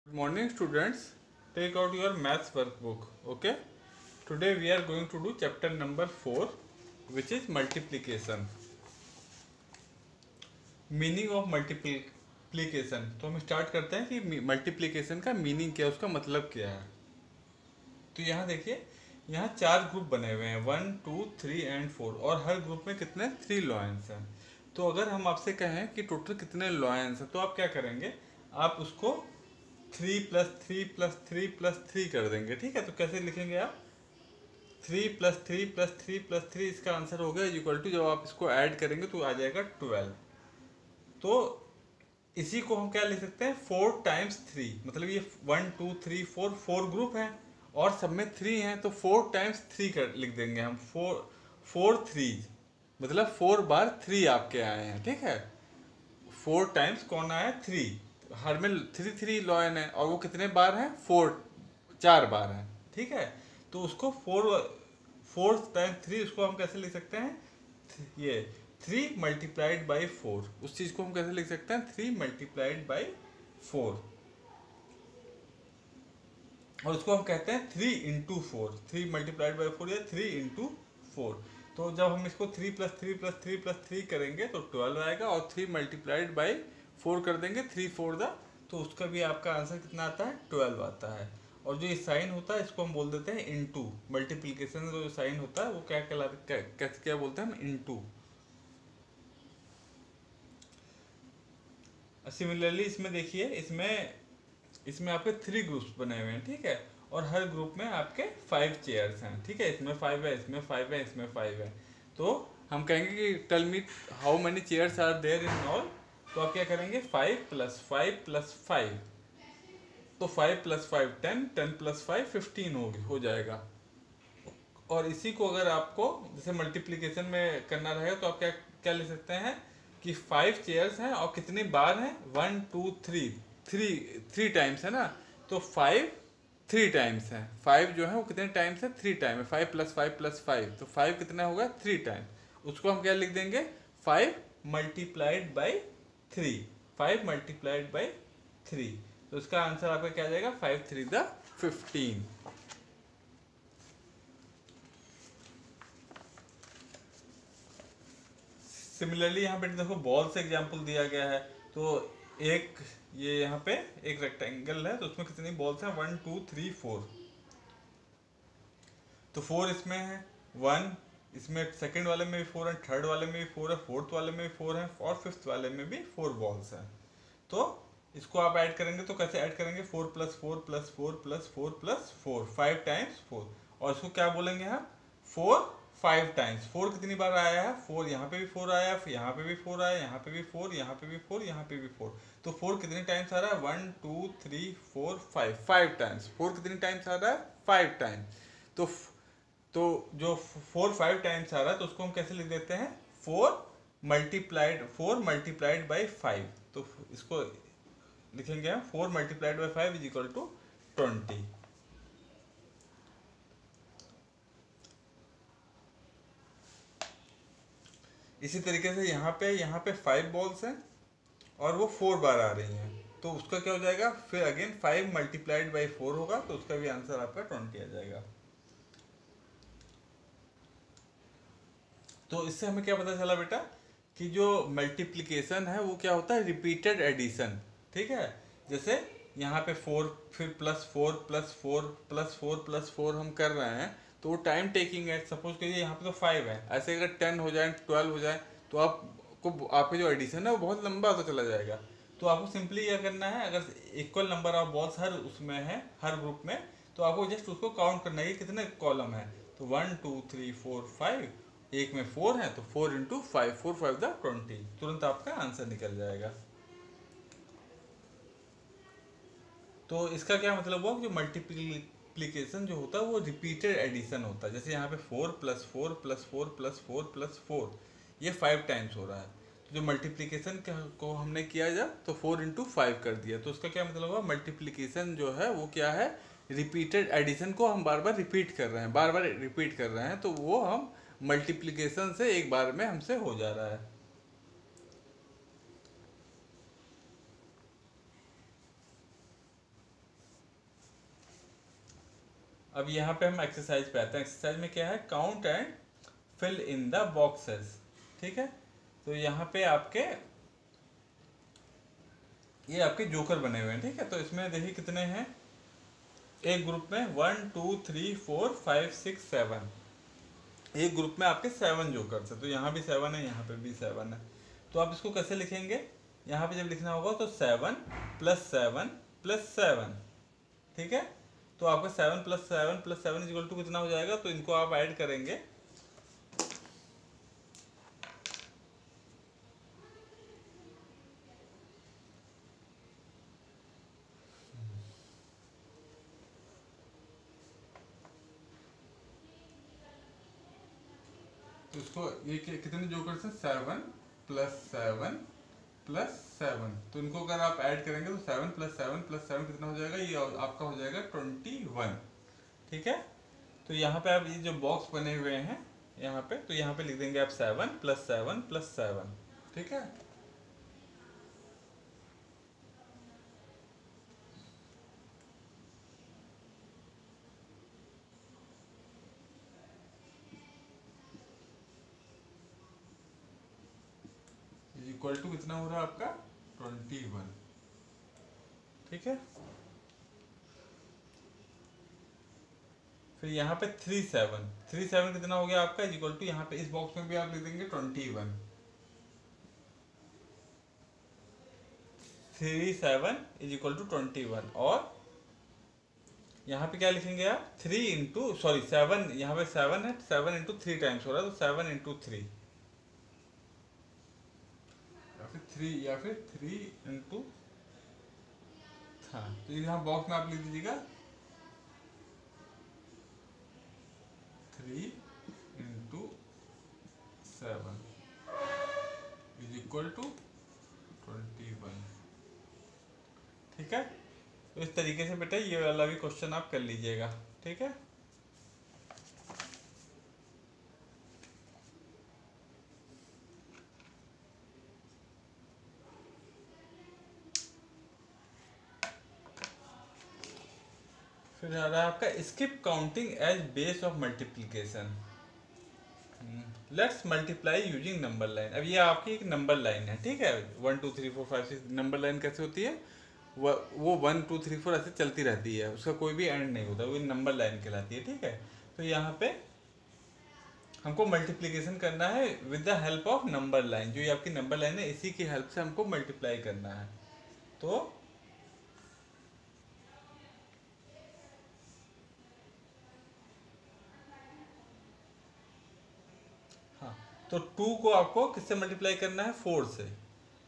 Good morning, students. Take out your maths workbook. Okay. Today we are going to do chapter number 4, which is multiplication. Meaning of multiplication. तो हम start करते हैं कि multiplication का meaning क्या है, उसका मतलब क्या है। तो यहाँ देखिए, यहाँ 4 ग्रुप बने हुए हैं, 1, 2, 3 एंड 4, और हर ग्रुप में कितने 3 लॉयंस हैं। तो अगर हम आपसे कहें कि टोटल कितने लॉयंस हैं, तो आप क्या करेंगे, आप उसको 3 प्लस 3 प्लस 3 प्लस 3 कर देंगे। ठीक है, तो कैसे लिखेंगे आप, 3 प्लस 3 प्लस 3 प्लस 3, इसका आंसर हो गया इक्वल टू, जब आप इसको ऐड करेंगे तो आ जाएगा 12। तो इसी को हम क्या लिख सकते हैं, 4 टाइम्स 3, मतलब ये 1 2 3 4 4 ग्रुप हैं और सब में 3 हैं, तो 4 टाइम्स 3 कर लिख देंगे हम, 4 3, मतलब 4 बार 3 आपके आए हैं। ठीक है, 4 टाइम्स कौन आया, 3, हर में 3 3 लॉयन है, और वो कितने बार हैं, 4 बार हैं। ठीक है, तो उसको 4 टाइम्स 3, उसको हम कैसे लिख सकते हैं, ये 3 मल्टीप्लाइड बाई 4, उस चीज को हम कैसे लिख सकते हैं, 3 मल्टीप्लाइड बाई 4, और उसको हम कहते हैं 3 इंटू 4, 3 मल्टीप्लाइड बाई 4 या 3 इंटू 4। तो जब हम इसको 3 प्लस 3 प्लस 3 प्लस 3 करेंगे तो 12 आएगा, और 3 मल्टीप्लाइड बाई 4 कर देंगे, 3 4 दा, तो उसका भी आपका आंसर कितना आता है, 12 आता है। और जो ये साइन होता है, इसको हम बोल देते हैं इंटू। मल्टीप्लीकेशन का जो साइन होता है वो क्या कहलाता है, क्या बोलते हैं हम, इंटू। सिमिलरली इसमें देखिए, इसमें इसमें आपके 3 ग्रुप्स बने हुए हैं। ठीक है, और हर ग्रुप में आपके 5 चेयर्स हैं। ठीक है, इसमें 5 है, इसमें 5 है, इसमें 5 है। तो हम कहेंगे कि tell me how many chairs are there in all. तो आप क्या करेंगे, 5 प्लस 5 प्लस 5, तो 5 प्लस 5 10, 10 प्लस 5 15 हो जाएगा। और इसी को अगर आपको जैसे मल्टीप्लिकेशन में करना रहेगा, तो आप क्या क्या ले सकते हैं कि 5 चेयर्स हैं और कितनी बार हैं, 1 2 3, 3 टाइम्स है ना, तो 5 3 टाइम्स है, 5 जो है वो कितने टाइम्स है, 3 टाइम है। 5 प्लस 5 प्लस 5, तो 5 कितना होगा, 3 टाइम। उसको हम क्या लिख देंगे, 5 मल्टीप्लाइड बाई 3, 5 मल्टीप्लाइड बाई 3, तो इसका आंसर आपका क्या आ जाएगा, 5 3 द 15। सिमिलरली यहाँ पे देखो बॉल से एग्जांपल दिया गया है। तो एक ये यहाँ पे एक रेक्टेंगल है, तो उसमें कितनी बॉल्स हैं, 1 2 3 4, तो 4 इसमें है, 1 इसमें सेकंड वाले में भी 4 है, थर्ड वाले में भी 4 है, फोर्थ वाले में भी 4 है, और फिफ्थ वाले में भी 4 बॉल्स हैं। तो इसको आप ऐड करेंगे, तो कैसे ऐड करेंगे, 4 plus 4 plus 4 plus 4 plus 4, 5 times 4, और इसको क्या बोलेंगे हम, 4 5 टाइम्स। 4 कितनी बार आया है, 4 यहाँ पे भी 4 आया, फिर यहाँ पे भी 4 आया, यहाँ पे भी 4, यहाँ पे भी 4, यहाँ पे भी 4, तो 4 कितने टाइम्स आ रहा है, 1 2 3 4 5, 5 टाइम्स। 4 कितने टाइम्स आ रहा है, 5 टाइम्स। तो जो 4 5 टाइम्स आ रहा है, तो उसको हम कैसे लिख देते हैं, 4 मल्टीप्लाइड बाई 5, तो इसको लिखेंगे हम 4 multiplied by 5 is equal to 20। इसी तरीके से यहाँ पे 5 बॉल्स हैं और वो 4 बार आ रही हैं, तो उसका क्या हो जाएगा, फिर अगेन 5 मल्टीप्लाइड बाई 4 होगा, तो उसका भी आंसर आपका 20 आ जाएगा। तो इससे हमें क्या पता चला बेटा, कि जो मल्टीप्लिकेशन है वो क्या होता है, रिपीटेड एडिशन। ठीक है, जैसे यहाँ पे 4, फिर प्लस 4 प्लस 4 प्लस 4 प्लस 4 हम कर रहे हैं, तो वो टाइम टेकिंग है। सपोज करिए यहाँ पे तो 5 है, ऐसे अगर 10 हो जाए, 12 हो जाए, तो आपको आपके जो एडिशन है वो बहुत लंबा होता चला जाएगा। तो आपको सिंपली यह करना है, अगर इक्वल नंबर ऑफ बॉल्स हर उसमें है, हर ग्रुप में, तो आपको जस्ट उसको काउंट करना है कि कितने कॉलम है, तो 1 2 3 4 5, एक में 4 है, तो 4 इंटू 5, 4 5 द 20, तुरंत आपका आंसर निकल जाएगा। तो इसका क्या मतलब हुआ, जो मल्टीप्लिकेशन जो होता है वो रिपीटेड एडिशन होता है। जैसे यहाँ पे 4 प्लस 4 प्लस 4 प्लस 4 प्लस 4, ये 5 टाइम्स हो रहा है। तो जो मल्टीप्लिकेशन को हमने किया जब, तो 4 इंटू 5 कर दिया, तो उसका क्या मतलब हुआ, मल्टीप्लिकेशन जो है वो क्या है, रिपीटेड एडिशन को हम बार बार रिपीट कर रहे हैं, बार बार रिपीट कर रहे हैं, तो वो हम मल्टीप्लिकेशन से एक बार में हमसे हो जा रहा है। अब यहाँ पे हम एक्सरसाइज पे आते हैं। एक्सरसाइज में क्या है, count and fill in the boxes. ठीक है, तो यहाँ पे आपके ये आपके जोकर बने हुए हैं। ठीक है, तो इसमें देखिए कितने हैं, एक ग्रुप में 1 2 3 4 5 6 7, एक ग्रुप में आपके 7 जोकर्स है। तो यहाँ भी 7 है, यहाँ पे भी 7 है। तो आप इसको कैसे लिखेंगे, यहाँ पे जब लिखना होगा तो 7 + 7 + 7। ठीक है, तो आपका 7 + 7 + 7 इक्वल टू कितना हो जाएगा, तो इनको आप ऐड करेंगे। तो इसको ये कितने जोकर्स हैं, 7 + 7 + 7। तो इनको अगर आप ऐड करेंगे तो 7 + 7 + 7 कितना हो जाएगा, ये आपका हो जाएगा 21। ठीक है, तो यहाँ पे आप ये जो बॉक्स बने हुए हैं यहाँ पे, तो यहाँ पे लिख देंगे आप 7 + 7 + 7। ठीक है, इक्वल टू कितना हो रहा है आपका 21। ठीक है, फिर यहाँ पे 3 7 कितना हो गया आपका, इक्वल टू यहाँ पे इस बॉक्स में भी आप लिख देंगे 21। 3 7 इक्वल टू 21। और यहाँ पे क्या लिखेंगे आप, 3 इंटू सॉरी 7, यहाँ पे 7 है, 7 × 3 टाइम्स हो रहा है, तो 7 × 3 या फिर 3 इंटू, हाँ, तो यहाँ बॉक्स में आप लिख दीजिएगा 3 × 7 इक्वल टू 21। ठीक है, तो इस तरीके से बेटा ये वाला भी क्वेश्चन आप कर लीजिएगा। ठीक है, फिर आ रहा है आपका skip counting as base of multiplication. Let's multiply using number line. अब ये आपकी एक नंबर लाइन है। ठीक है, 1 2 3 4 5 6 नंबर लाइन कैसे होती है, वो 1 2 3 4 ऐसे चलती रहती है, उसका कोई भी एंड नहीं होता, वो नंबर लाइन कहलाती है। ठीक है, तो यहाँ पे हमको मल्टीप्लीकेशन करना है with the help of number line. जो ये आपकी नंबर लाइन है, इसी की हेल्प से हमको मल्टीप्लाई करना है। तो हाँ, तो 2 को आपको किससे मल्टीप्लाई करना है, 4 से।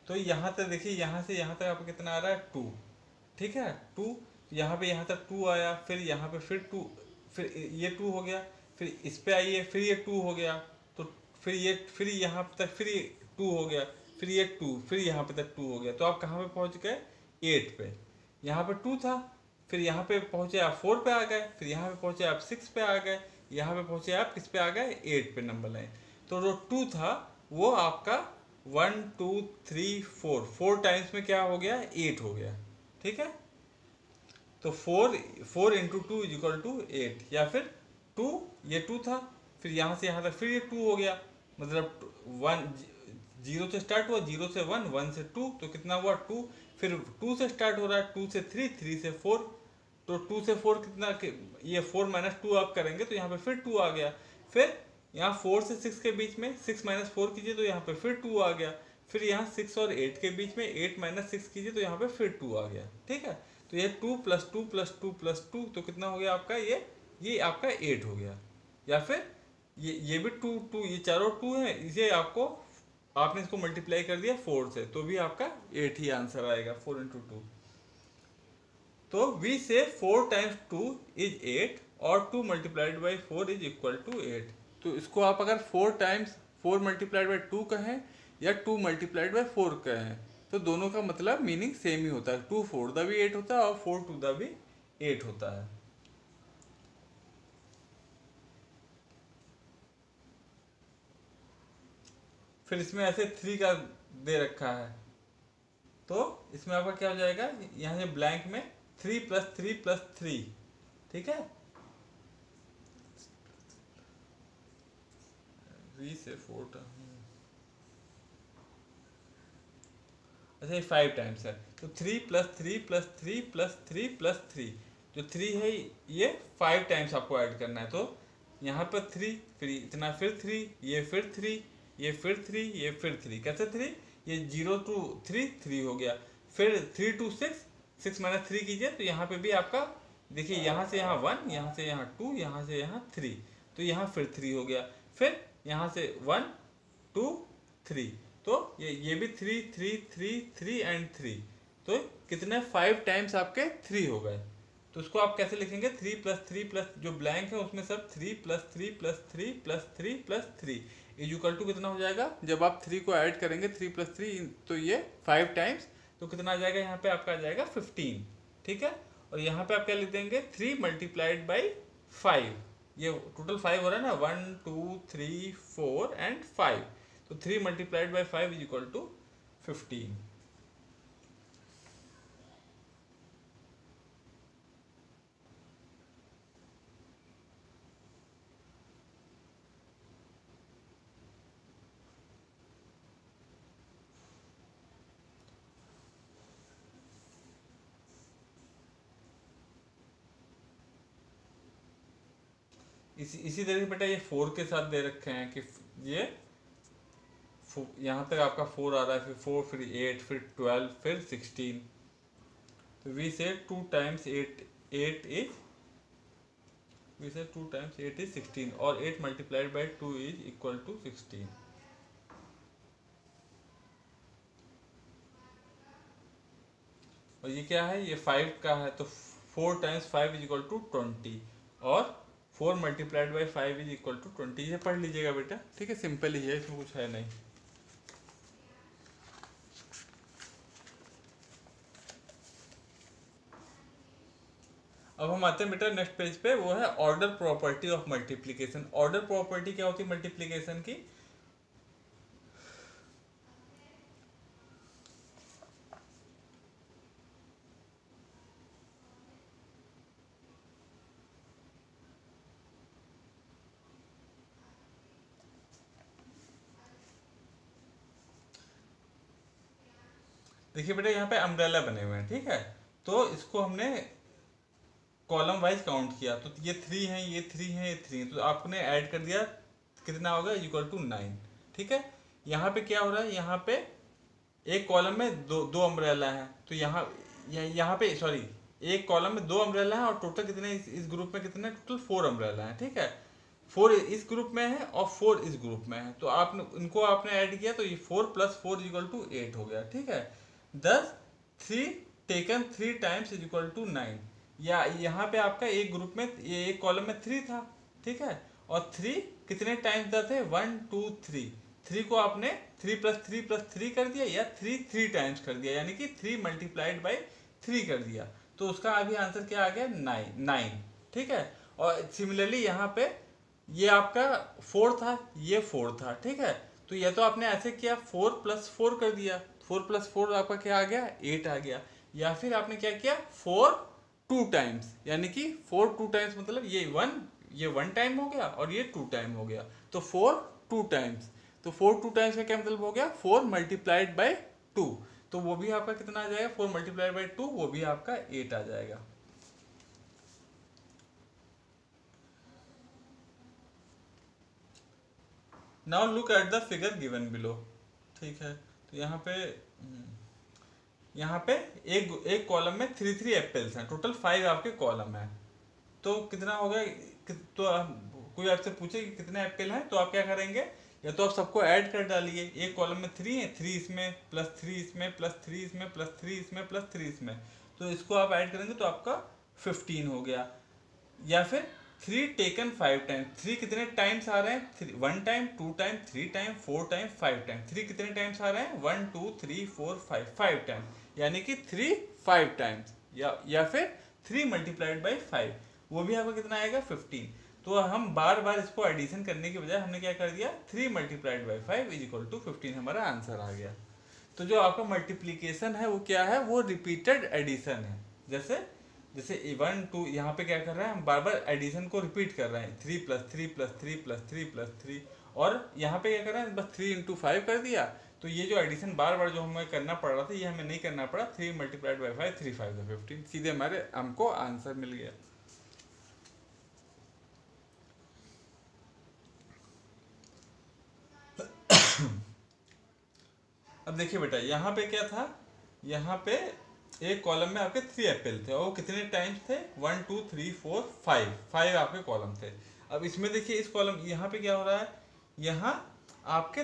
तो यहाँ तक देखिए, यहाँ से यहाँ तक आपको कितना आ रहा है, 2। ठीक है, 2, यहाँ पे यहाँ तक 2 आया, फिर यहाँ पे फिर 2, फिर ये 2 हो गया, फिर इस पे आइए, फिर ये 2 हो गया, तो फिर यहाँ तक फिर ये 2 हो गया, फिर ये 2, फिर यहाँ पे तक 2 हो गया। तो आप कहाँ पे पहुँच गए, 8 पे। यहाँ पे 2 था, फिर यहाँ पे पहुँचे आप 4 पे आ गए, फिर यहाँ पे पहुँचे आप 6 पे आ गए, यहाँ पे पहुँचे आप किस पे आ गए, 8 पे नंबर लाइन। तो जो 2 था वो आपका 1 2 3 4 टाइम्स में क्या हो गया, 8 हो गया। ठीक है, तो 4 × 2 = 8, या फिर 2, ये 2 था, फिर यहाँ से यहाँ तक फिर ये 2 हो गया, मतलब 1 0 से स्टार्ट हुआ, 0 से 1, 1 से 2, तो कितना हुआ 2, फिर 2 से स्टार्ट हो रहा है, 2 से 3, 3 से 4, तो 2 से 4 कितना, ये 4 - 2 आप करेंगे तो यहाँ पे फिर 2 आ गया। फिर यहाँ 4 से 6 के बीच में 6 - 4 कीजिए तो यहाँ पे फिर 2 आ गया। फिर यहाँ 6 और 8 के बीच में 8 - 6 कीजिए तो यहाँ पे फिर 2 आ गया। ठीक है, तो ये 2 + 2 + 2 + 2, तो कितना हो गया आपका, ये आपका 8 हो गया। या फिर ये भी 2 2, ये चारों 2 है, इसे आपको आपने इसको मल्टीप्लाई कर दिया 4 से, तो भी आपका 8 ही आंसर आएगा, 4 × 2। तो वी से 4 टाइम्स 2 इज 8 और 2 multiplied by 4 is equal to 8। तो इसको आप अगर 4 टाइम्स 4 मल्टीप्लाइड बाई 2 कहें या 2 मल्टीप्लाइड बाई 4 कहें, तो दोनों का मतलब मीनिंग सेम ही होता है। 2 4 द भी 8 होता है और 4 2 द भी 8 होता है। फिर इसमें ऐसे 3 का दे रखा है, तो इसमें आपका क्या हो जाएगा, यहाँ से ब्लैंक में 3 + 3 + 3। ठीक है, 3 से 4 अच्छा ये 5 टाइम्स है, तो 3 प्लस 3 प्लस 3 प्लस 3 प्लस 3, जो 3 है ये 5 टाइम्स आपको ऐड करना है। तो यहाँ पर 3, फिर इतना, फिर 3, ये फिर 3, ये फिर 3, ये फिर 3, कैसे 3, ये 0 to 3 3 हो गया, फिर 3 to 6, 6 माइनस 3 कीजिए, तो यहाँ पे भी आपका देखिए यहाँ से यहाँ 1, यहाँ से यहाँ 2, यहाँ से यहाँ 3, तो यहाँ फिर 3 हो गया, फिर यहाँ से 1 2 3, तो ये भी 3 3 3 3 एंड 3, तो कितने 5 टाइम्स आपके 3 हो गए। तो उसको आप कैसे लिखेंगे, 3 प्लस 3 प्लस जो ब्लैंक है उसमें सब 3 plus 3 plus 3 plus 3 plus 3 is equal to कितना हो जाएगा, जब आप 3 को ऐड करेंगे 3 प्लस 3 तो ये 5 टाइम्स, तो कितना आ जाएगा यहाँ पे आपका आ जाएगा 15, ठीक है। और यहाँ पे आप क्या लिख देंगे, 3 मल्टीप्लाइड बाई 5, ये टोटल 5 हो रहा है ना, 1 2 3 4 एंड 5, तो 3 multiplied by 5 is equal to 15। इसी तरह से बेटा ये 4 के साथ दे रखे हैं कि ये यहाँ तक आपका 4 आ रहा है, फिर 4, फिर 8, फिर 12, फिर 16, तो वी से 2 टाइम्स 8 8 इज, वी से 2 टाइम्स 8 इज 16, और 8 multiplied by 2 is equal to 16। और ये क्या है, ये 5 का है, तो 4 टाइम्स 5 इज इक्वल टू 20, और 4 multiplied by 5 is equal to 20, ये पढ़ लीजिएगा बेटा, ठीक है, सिंपल ही है, इसमें कुछ है नहीं। अब हम आते हैं बेटा नेक्स्ट पेज पे, वो है order property of multiplication. Order property क्या होती है मल्टीप्लिकेशन की, देखिए बेटा यहाँ पे अम्ब्रेला बने हुए हैं, ठीक है, तो इसको हमने कॉलम वाइज काउंट किया, तो ये 3 हैं, ये 3 हैं, ये 3 हैं, तो आपने ऐड कर दिया, कितना होगा, इक्वल टू 9, ठीक है। यहाँ पे क्या हो रहा है, यहाँ पे एक कॉलम में दो अम्ब्रेला है, तो यहाँ पे सॉरी, एक कॉलम में 2 अम्ब्रेला है, और टोटल कितने इस ग्रुप में कितने, टोटल 4 अम्ब्रेला है, ठीक है, 4 इस ग्रुप में है और 4 इस ग्रुप में है, तो आपने इनको आपने ऐड किया, तो ये 4 प्लस 4 इक्वल टू 8 हो गया, ठीक है। 10 3 taken 3 times is equal to 9, या यहाँ पे आपका एक ग्रुप में, ये एक कॉलम में 3 था, ठीक है, और 3 कितने टाइम्स दे थे, 1 2 3, 3 को आपने 3 प्लस 3 प्लस 3 कर दिया, या 3 टाइम्स कर दिया, यानी कि 3 मल्टीप्लाइड बाई 3 कर दिया, तो उसका अभी आंसर क्या आ गया, 9, ठीक है। और सिमिलरली यहाँ पे ये आपका 4 था, ये 4 था, ठीक है, तो ये तो आपने ऐसे किया, 4 प्लस 4 कर दिया, 4 प्लस 4 आपका क्या आ गया, 8 आ गया, या फिर आपने क्या किया, 4 2 टाइम्स, यानी कि 4 2 टाइम्स मतलब ये 1 टाइम हो गया और ये 2 टाइम हो गया, तो 4 2 टाइम्स, तो 4 2 टाइम्स का क्या मतलब हो गया, 4 मल्टीप्लाइड बाई 2, तो वो भी आपका कितना आ जाएगा, 4 मल्टीप्लाइड बाई 2, वो भी आपका 8 आ जाएगा। Now look at the figure given below, ठीक है, तो यहाँ पे एक कॉलम में 3 एप्पल्स हैं, टोटल 5 आपके कॉलम है, तो कितना हो गया, तो कोई आपसे पूछे कि कितने एप्पल हैं, तो आप क्या करेंगे, या तो आप सबको ऐड कर डालिए, एक कॉलम में 3 है, 3 इसमें प्लस 3 इसमें प्लस 3 इसमें प्लस 3 इसमें प्लस 3 इसमें, तो इसको आप ऐड करेंगे तो आपका 15 हो गया, या फिर 3 टेकन 5 टाइम, 3 कितने टाइम्स आ रहे हैं, 1 time 2 time 3 time 4 time 5 time, 3 कितने टाइम्स आ रहे हैं, 1 2 3 4 5 टाइम, यानी कि 3 5 टाइम्स, या फिर 3 मल्टीप्लाइड बाई 5, वो भी आपका कितना आएगा 15। तो हम बार बार इसको एडिशन करने के बजाय हमने क्या कर दिया, 3 multiplied by 5 is equal to 15, हमारा आंसर आ गया। तो जो आपका मल्टीप्लीकेशन है वो क्या है, वो रिपीटेड एडिशन है, जैसे 1 2, यहाँ पे क्या कर रहे हैं हम बार बार एडिशन को रिपीट कर रहे हैं, 3 प्लस 3 प्लस 3 प्लस 3 प्लस 3, और यहाँ पे क्या करें, बस 3 × 5 कर दिया, तो ये जो एडिशन बार बार जो हमें करना पड़ रहा था ये हमें नहीं करना पड़ा। 3 × 5 3 5 15, सीधे हमारे हमको आंसर मिल गया। अब देखिए बेटा यहाँ पे क्या था, यहाँ पे एक कॉलम में आपके 3 एप्पल थे और वो कितने टाइम्स थे, 1 2 3 4 5 आपके कॉलम थे। अब इसमें देखिए इस कॉलम यहाँ पे क्या हो रहा है, यहाँ आपके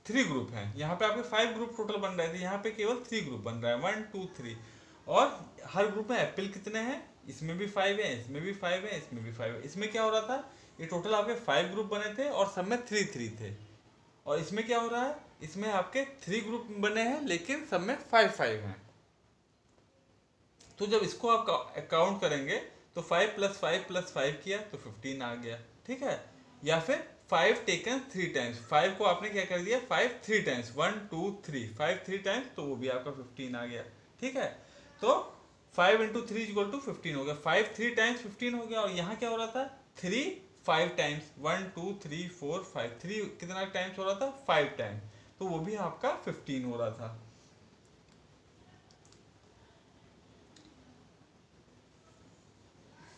थ्री ग्रुप हैं, यहाँ पे आपके 5 ग्रुप टोटल बन रहे थे, यहाँ पे केवल 3 ग्रुप बन रहा है, 1 2 3। और हर ग्रुप में एप्पल कितने हैं, इसमें भी 5 है, इसमें भी 5 है, इसमें भी 5 है। इसमें क्या हो रहा था, ये टोटल आपके 5 ग्रुप बने थे और सब में 3 3 थे। और इसमें क्या हो रहा है, इसमें आपके 3 ग्रुप बने हैं लेकिन सब में 5 5 हैं। तो जब इसको आप काउंट करेंगे तो 5 + 5 + 5 किया तो 15 आ गया, ठीक है। या फिर 5 टेकन 3 टाइम्स, 5 को आपने क्या कर दिया, 5 3 टाइम्स, 1 2 3, 5 3 टाइम्स, तो वो भी आपका 15 आ गया, ठीक है। तो 5 × 3 = 15 हो गया, 5 3 टाइम्स 15 हो गया। और यहाँ क्या हो रहा था, 3 5 टाइम्स, 1 2 3 4 5, 3 कितना टाइम्स हो रहा था, 5 टाइम्स, तो वो भी आपका 15 हो रहा था।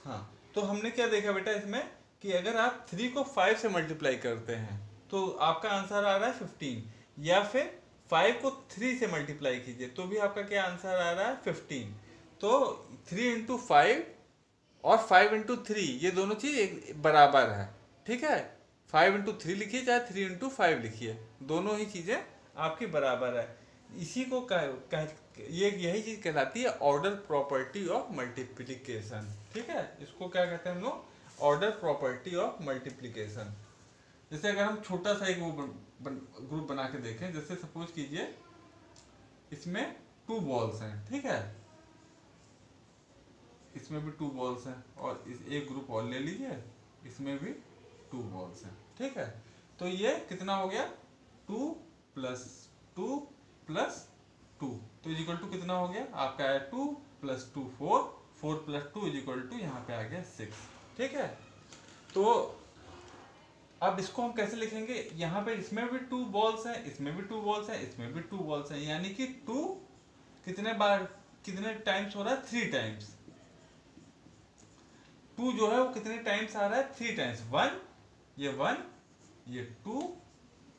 हाँ, तो हमने क्या देखा बेटा इसमें कि अगर आप 3 को 5 से मल्टीप्लाई करते हैं तो आपका आंसर आ रहा है 15, या फिर 5 को 3 से मल्टीप्लाई कीजिए तो भी आपका क्या आंसर आ रहा है 15। तो 3 × 5 और 5 × 3 ये दोनों चीज एक बराबर है, ठीक है। 5 × 3 लिखिए चाहे 3 × 5 लिखिए, दोनों ही चीजें आपकी बराबर है। इसी को ये यही चीज कहलाती है ऑर्डर प्रॉपर्टी ऑफ मल्टीप्लिकेशन, ठीक है। इसको क्या कहते हैं हम लोग, ऑर्डर प्रॉपर्टी ऑफ मल्टीप्लिकेशन। जैसे अगर हम छोटा सा एक ग्रुप बना के देखें, जैसे सपोज कीजिए इसमें 2 बॉल्स हैं, ठीक है, इसमें भी 2 बॉल्स हैं, और एक ग्रुप और ले लीजिए, इसमें भी 2 बॉल्स हैं, ठीक है। तो ये कितना हो गया, 2 + 2 + 2, तो इक्वल टू कितना हो गया आपका, है 2 + 2 4, 4 + 2 इक्वल टू यहाँ पे आ गया 6, ठीक है। तो अब इसको हम कैसे लिखेंगे, यहाँ पे इसमें भी 2 बॉल्स हैं, इसमें भी 2 बॉल्स हैं, इसमें भी 2 बॉल्स हैं, यानी कि 2 कितने बार कितने टाइम्स हो रहा है, 3 टाइम्स। 2 जो है वो कितने टाइम्स आ रहा है, 3 टाइम्स, 1 ये 1 ये 2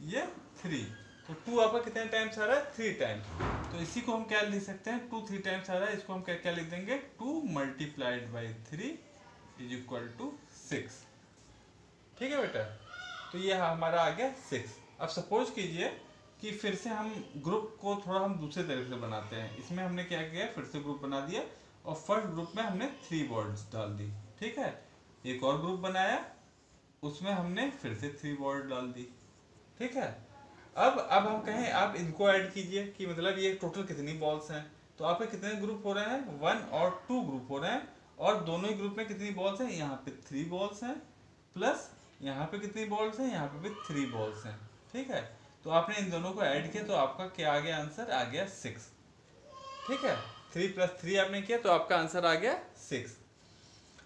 ये 3, तो 2 आपका कितने टाइम्स आ रहा है, 3 टाइम्स। तो इसी को हम क्या लिख सकते हैं, 2 3 टाइम्स आ रहा है, इसको हम क्या क्या लिख देंगे, 2 × 3 = 6, ठीक है बेटा। तो ये हमारा आ गया 6। अब सपोज कीजिए कि फिर से हम ग्रुप को थोड़ा हम दूसरे तरीके से बनाते हैं। इसमें हमने क्या किया, फिर से ग्रुप बना दिया और फर्स्ट ग्रुप में हमने 3 बॉल्स डाल दी, ठीक है। एक और ग्रुप बनाया, उसमें हमने फिर से 3 बॉल डाल दी, ठीक है। अब हम कहें आप इनको ऐड कीजिए कि मतलब ये टोटल कितनी बॉल्स हैं, तो आपके कितने ग्रुप हो रहे हैं, 1 और 2 ग्रुप हो रहे हैं, और दोनों ही ग्रुप में कितनी बॉल्स हैं, यहाँ पे 3 बॉल्स हैं, प्लस यहाँ पे कितनी बॉल्स हैं, यहाँ पे भी 3 बॉल्स हैं, ठीक है। तो आपने इन दोनों को ऐड किया तो आपका क्या आ गया, आंसर आ गया 6, ठीक है। 3 + 3 आपने किया तो आपका आंसर आ गया 6।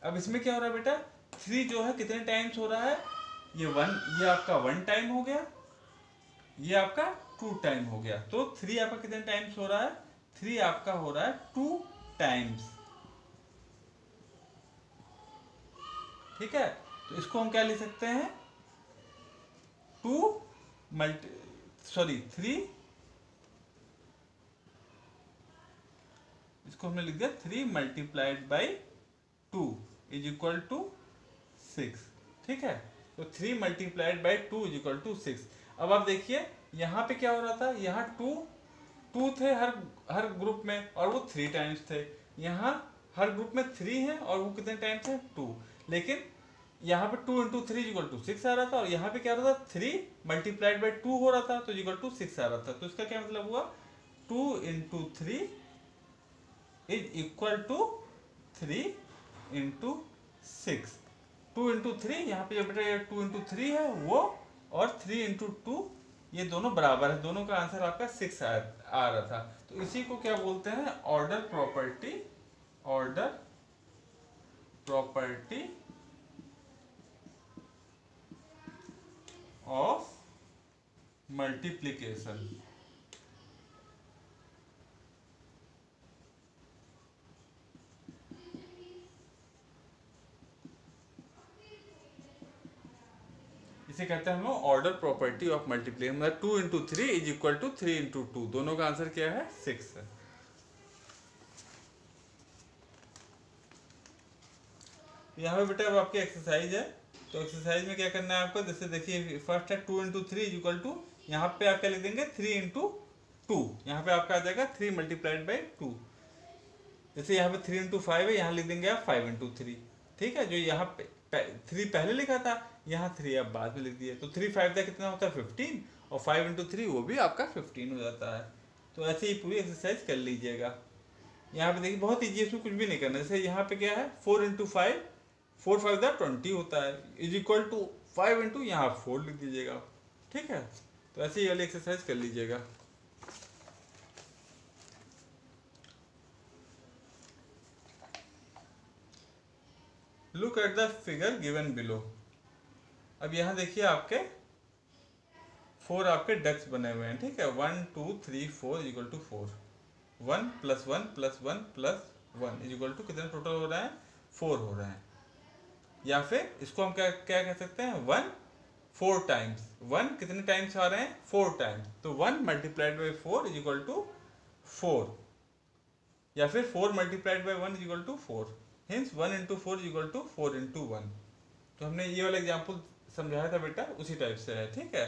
अब इसमें क्या हो रहा है बेटा, 3 जो है कितने टाइम्स हो रहा है, ये 1, ये आपका 1 टाइम हो गया, ये आपका 2 टाइम हो गया, तो 3 आपका कितने टाइम्स हो रहा है, 3 आपका हो रहा है 2 टाइम्स, ठीक है। तो इसको हम क्या लिख सकते हैं, 3, इसको हमने लिख दिया 3 × 2 = 6, ठीक है। तो 3 × 2 = 6। अब आप देखिए यहाँ पे क्या हो रहा था, यहाँ 2 थे हर ग्रुप में और वो 3 टाइम्स थे, यहाँ हर ग्रुप में 3 है और वो कितने टाइम्स है, 2। लेकिन यहाँ पे 2 × 3 = 6 आ रहा था, और यहाँ पे क्या हो रहा था, 3 × 2 हो रहा था, तो = 6 आ रहा था। तो इसका क्या मतलब हुआ, 2 × 3 = 3 × 6। 2 × 3 यहाँ पे जो बेटा ये 2 × 3 है वो, और 3 × 2 ये दोनों बराबर है, दोनों का आंसर आपका 6 आ रहा था। तो इसी को क्या बोलते हैं, ऑर्डर प्रॉपर्टी मल्टीप्लीकेशन। इसे कहते हैं हम लोग ऑर्डर प्रॉपर्टी ऑफ मल्टीप्लिकेशन, मतलब 2 into 3 is equal to 3 into 2, दोनों का आंसर क्या है 6 है। यहाँ पे बेटा अब आपकी एक्सरसाइज है, तो एक्सरसाइज में क्या करना है आपको, जैसे देखिए फर्स्ट है 2 इंटू 3 इज इक्वल टू, यहाँ पे आप क्या लिख देंगे 3 इंटू 2, यहाँ पे आपका आ जाएगा 3 मल्टीप्लाइड बाई 2। जैसे यहाँ पे 3 इंटू 5 है, यहाँ लिख देंगे आप 5 इंटू 3। ठीक है, जो यहाँ पे 3 पहले लिखा था, यहाँ 3 आप बाद में लिख दिए, तो 3 5 का कितना होता है 15, और 5 इंटू 3 वो भी आपका 15 हो जाता है। तो ऐसे ही पूरी एक्सरसाइज कर लीजिएगा। यहाँ पे देखिए बहुत ईजी, इसमें कुछ भी नहीं करना। जैसे यहाँ पे क्या है 4 इंटू 5, 4 5 20 होता है, इज इक्वल टू 5 इंटू यहाँ 4 लिख दीजिएगा। ठीक है, तो ऐसे ही वाली एक्सरसाइज कर लीजिएगा। Look at the figure given below. अब यहाँ देखिए आपके 4 आपके डक्स बने हुए हैं। ठीक है, 1 2 3 4 is equal to 4, 1 plus 1 plus 1 plus 1 is equal to कितने टोटल हो रहे हैं 4 हो रहे हैं। या फिर इसको हम क्या क्या कह सकते हैं 1 4 टाइम्स, 1 कितने टाइम्स आ रहे हैं 4 टाइम्स, तो 1 multiplied by 4 is equal to 4, या फिर 4 multiplied by 1 is equal to 4, hence 1 into 4 is equal to 4 into 1। तो हमने ये वाला एग्जाम्पल समझाया था बेटा, उसी टाइप से है। ठीक है,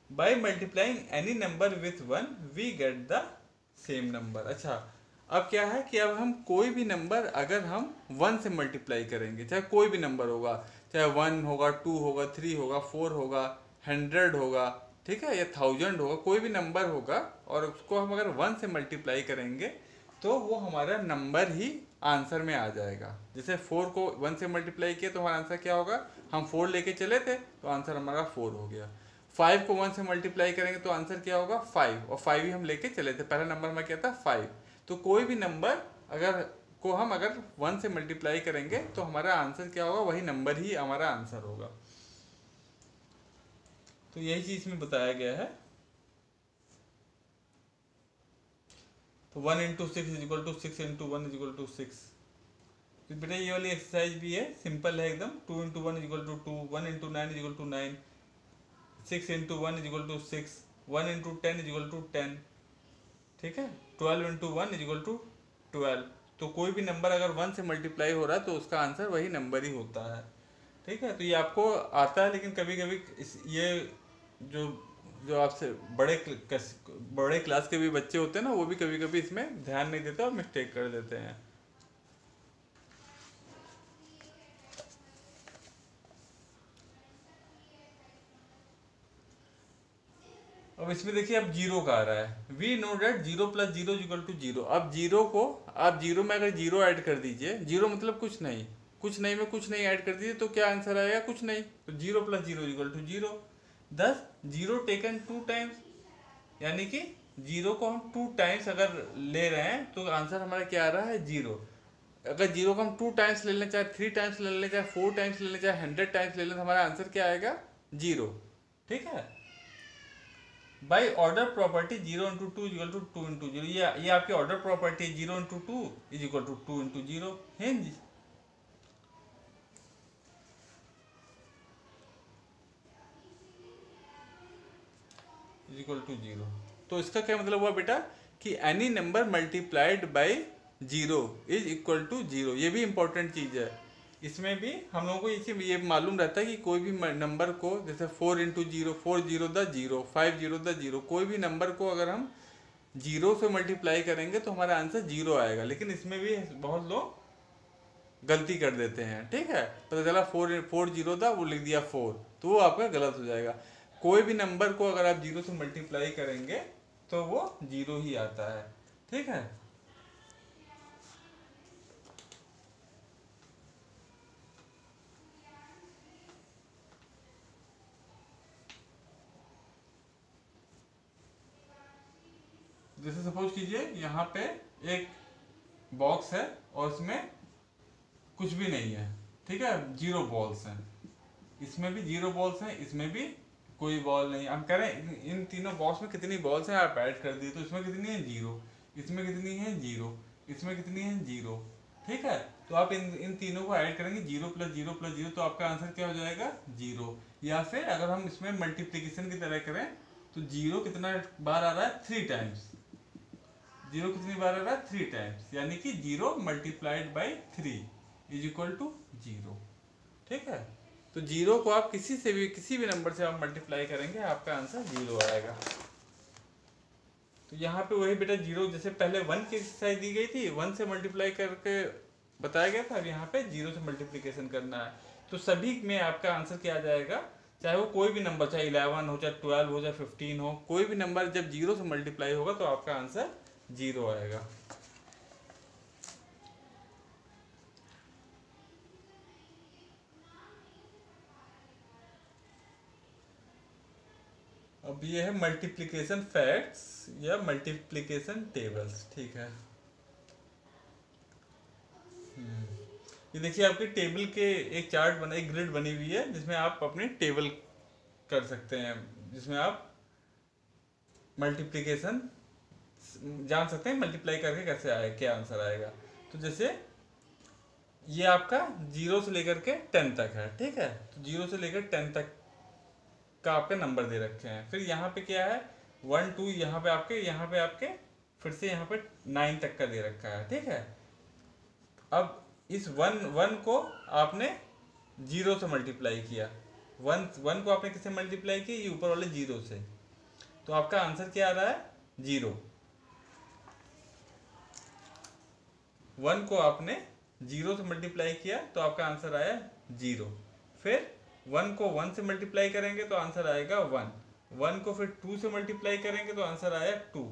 by multiplying any number with 1 we get the same number. अच्छा, अब क्या है कि अब हम कोई भी नंबर अगर हम 1 से मल्टीप्लाई करेंगे, चाहे कोई भी नंबर होगा, चाहे 1 होगा 2 होगा 3 होगा 4 होगा 100 होगा, ठीक है, या 1000 होगा, कोई भी नंबर होगा, और उसको हम अगर 1 से मल्टीप्लाई करेंगे तो वो हमारा नंबर ही आंसर में आ जाएगा। जैसे 4 को 1 से मल्टीप्लाई किया तो हमारा आंसर क्या होगा, हम 4 लेके चले थे तो आंसर हमारा 4 हो गया। 5 को 1 से मल्टीप्लाई करेंगे तो आंसर क्या होगा 5, और 5 ही हम लेके चले थे, पहला नंबर में क्या था 5। तो कोई भी नंबर अगर को हम अगर 1 से मल्टीप्लाई करेंगे तो हमारा आंसर क्या होगा, वही नंबर ही हमारा आंसर होगा। तो यही चीज इसमें बताया गया है। तो 1 into 6 is equal to 6 into 1 is equal to 6। तो बेटा ये वाली एक्सरसाइज भी है, सिंपल है एकदम। 2 into 1 is equal to 2, 1 into 9 is equal to 9, 6 into 1 is equal to 6, 1 into 10 is equal to 10। ठीक है, 12 इंटू 1 इज इक्वल टू 12। तो कोई भी नंबर अगर 1 से मल्टीप्लाई हो रहा है तो उसका आंसर वही नंबर ही होता है। ठीक है, तो ये आपको आता है, लेकिन कभी कभी ये जो जो आपसे बड़े क्लास के भी बच्चे होते हैं ना, वो भी कभी कभी इसमें ध्यान नहीं देते और मिस्टेक कर देते हैं। अब इसमें देखिए अब जीरो का आ रहा है, we know that 0 plus 0 equal to 0। अब जीरो को आप जीरो में अगर जीरो ऐड कर दीजिए, जीरो मतलब कुछ नहीं, कुछ नहीं में कुछ नहीं ऐड कर दीजिए तो क्या आंसर आएगा, कुछ नहीं। तो 0 प्लस 0 इक्वल टू 0। दस 0 टेकन 2 टाइम्स, यानी कि 0 को हम 2 टाइम्स अगर ले रहे हैं तो आंसर हमारा क्या आ रहा है 0। अगर 0 को हम 2 टाइम्स ले लें, चाहे 3 टाइम्स ले लें, चाहे 4 टाइम्स ले लें, चाहे 100 टाइम्स ले लें, तो हमारा आंसर क्या आएगा 0। ठीक है, by order property 0 into 2 equal to 2 into 0। ये आपकी order property 0 into 2 is equal to 2 into 0 है जी। Is equal to 0। तो इसका क्या मतलब हुआ बेटा कि any number multiplied by 0 is equal to 0। ये भी इंपॉर्टेंट चीज है। इसमें भी हम लोगों को ये मालूम रहता है कि कोई भी नंबर को, जैसे 4 इंटू 0, 4 0 द 0, 5 0 द 0, कोई भी नंबर को अगर हम 0 से मल्टीप्लाई करेंगे तो हमारा आंसर 0 आएगा। लेकिन इसमें भी बहुत लोग गलती कर देते हैं। ठीक है, पता चला 4 0 था, वो लिख दिया 4, तो वो आपका गलत हो जाएगा। कोई भी नंबर को अगर आप 0 से मल्टीप्लाई करेंगे तो वो 0 ही आता है। ठीक है, जैसे सपोज कीजिए यहाँ पे एक बॉक्स है और इसमें कुछ भी नहीं है। ठीक है, 0 बॉल्स हैं, इसमें भी 0 बॉल्स हैं, इसमें भी कोई बॉल नहीं। हम कह रहे हैं इन तीनों बॉक्स में कितनी बॉल्स हैं आप ऐड कर दिए, तो इसमें कितनी है जीरो, इसमें कितनी है जीरो, इसमें कितनी है जीरो। ठीक है, तो आप इन इन तीनों को ऐड करेंगे, zero plus zero plus zero, तो आपका आंसर क्या हो जाएगा जीरो। या फिर अगर हम इसमें मल्टीप्लीकेशन की तरह करें तो जीरो कितना बार आ रहा है, 3 टाइम्स। जीरो कितनी बार आ रहा है, 3 टाइम्स, यानी कि zero multiplied by 3 is equal to zero. ठीक है, तो जीरो को आप किसी भी नंबर से आप मल्टीप्लाई करेंगे आपका आंसर जीरो आएगा। तो यहाँ पे वही बेटा जीरो, जैसे पहले वन की एक्सरसाइज दी गई थी, वन से मल्टीप्लाई करके बताया गया था, अब यहाँ पे जीरो से मल्टीप्लिकेशन करना है। तो सभी में आपका आंसर क्या आ जाएगा, चाहे वो कोई भी नंबर, चाहे 11 हो, चाहे 12 हो, चाहे 15 हो, कोई भी नंबर जब जीरो से मल्टीप्लाई होगा तो आपका आंसर जीरो आएगा। अब ये है मल्टीप्लिकेशन फैक्ट्स या मल्टीप्लिकेशन टेबल्स। ठीक है, ये देखिए आपके टेबल के एक चार्ट बना, एक ग्रिड बनी हुई है जिसमें आप अपनी टेबल कर सकते हैं, जिसमें आप मल्टीप्लिकेशन जान सकते हैं, मल्टीप्लाई करके कैसे आए, क्या आंसर आएगा। तो जैसे ये आपका जीरो से लेकर के 10 तक है। ठीक है, तो जीरो से लेकर 10 तक का आपके नंबर दे रखे हैं। फिर यहाँ पे क्या है, 1 2, यहाँ पे आपके फिर से यहाँ पे 9 तक का दे रखा है। ठीक है, अब इस वन वन को आपने जीरो से मल्टीप्लाई किया, वन वन को आपने किससे मल्टीप्लाई किया, ये ऊपर वाले जीरो से, तो आपका आंसर क्या आ रहा है जीरो। वन को आपने जीरो से मल्टीप्लाई किया तो आपका आंसर आया जीरो। फिर वन को वन से मल्टीप्लाई करेंगे तो आंसर आएगा वन। वन को फिर टू से मल्टीप्लाई करेंगे तो आंसर आया टू।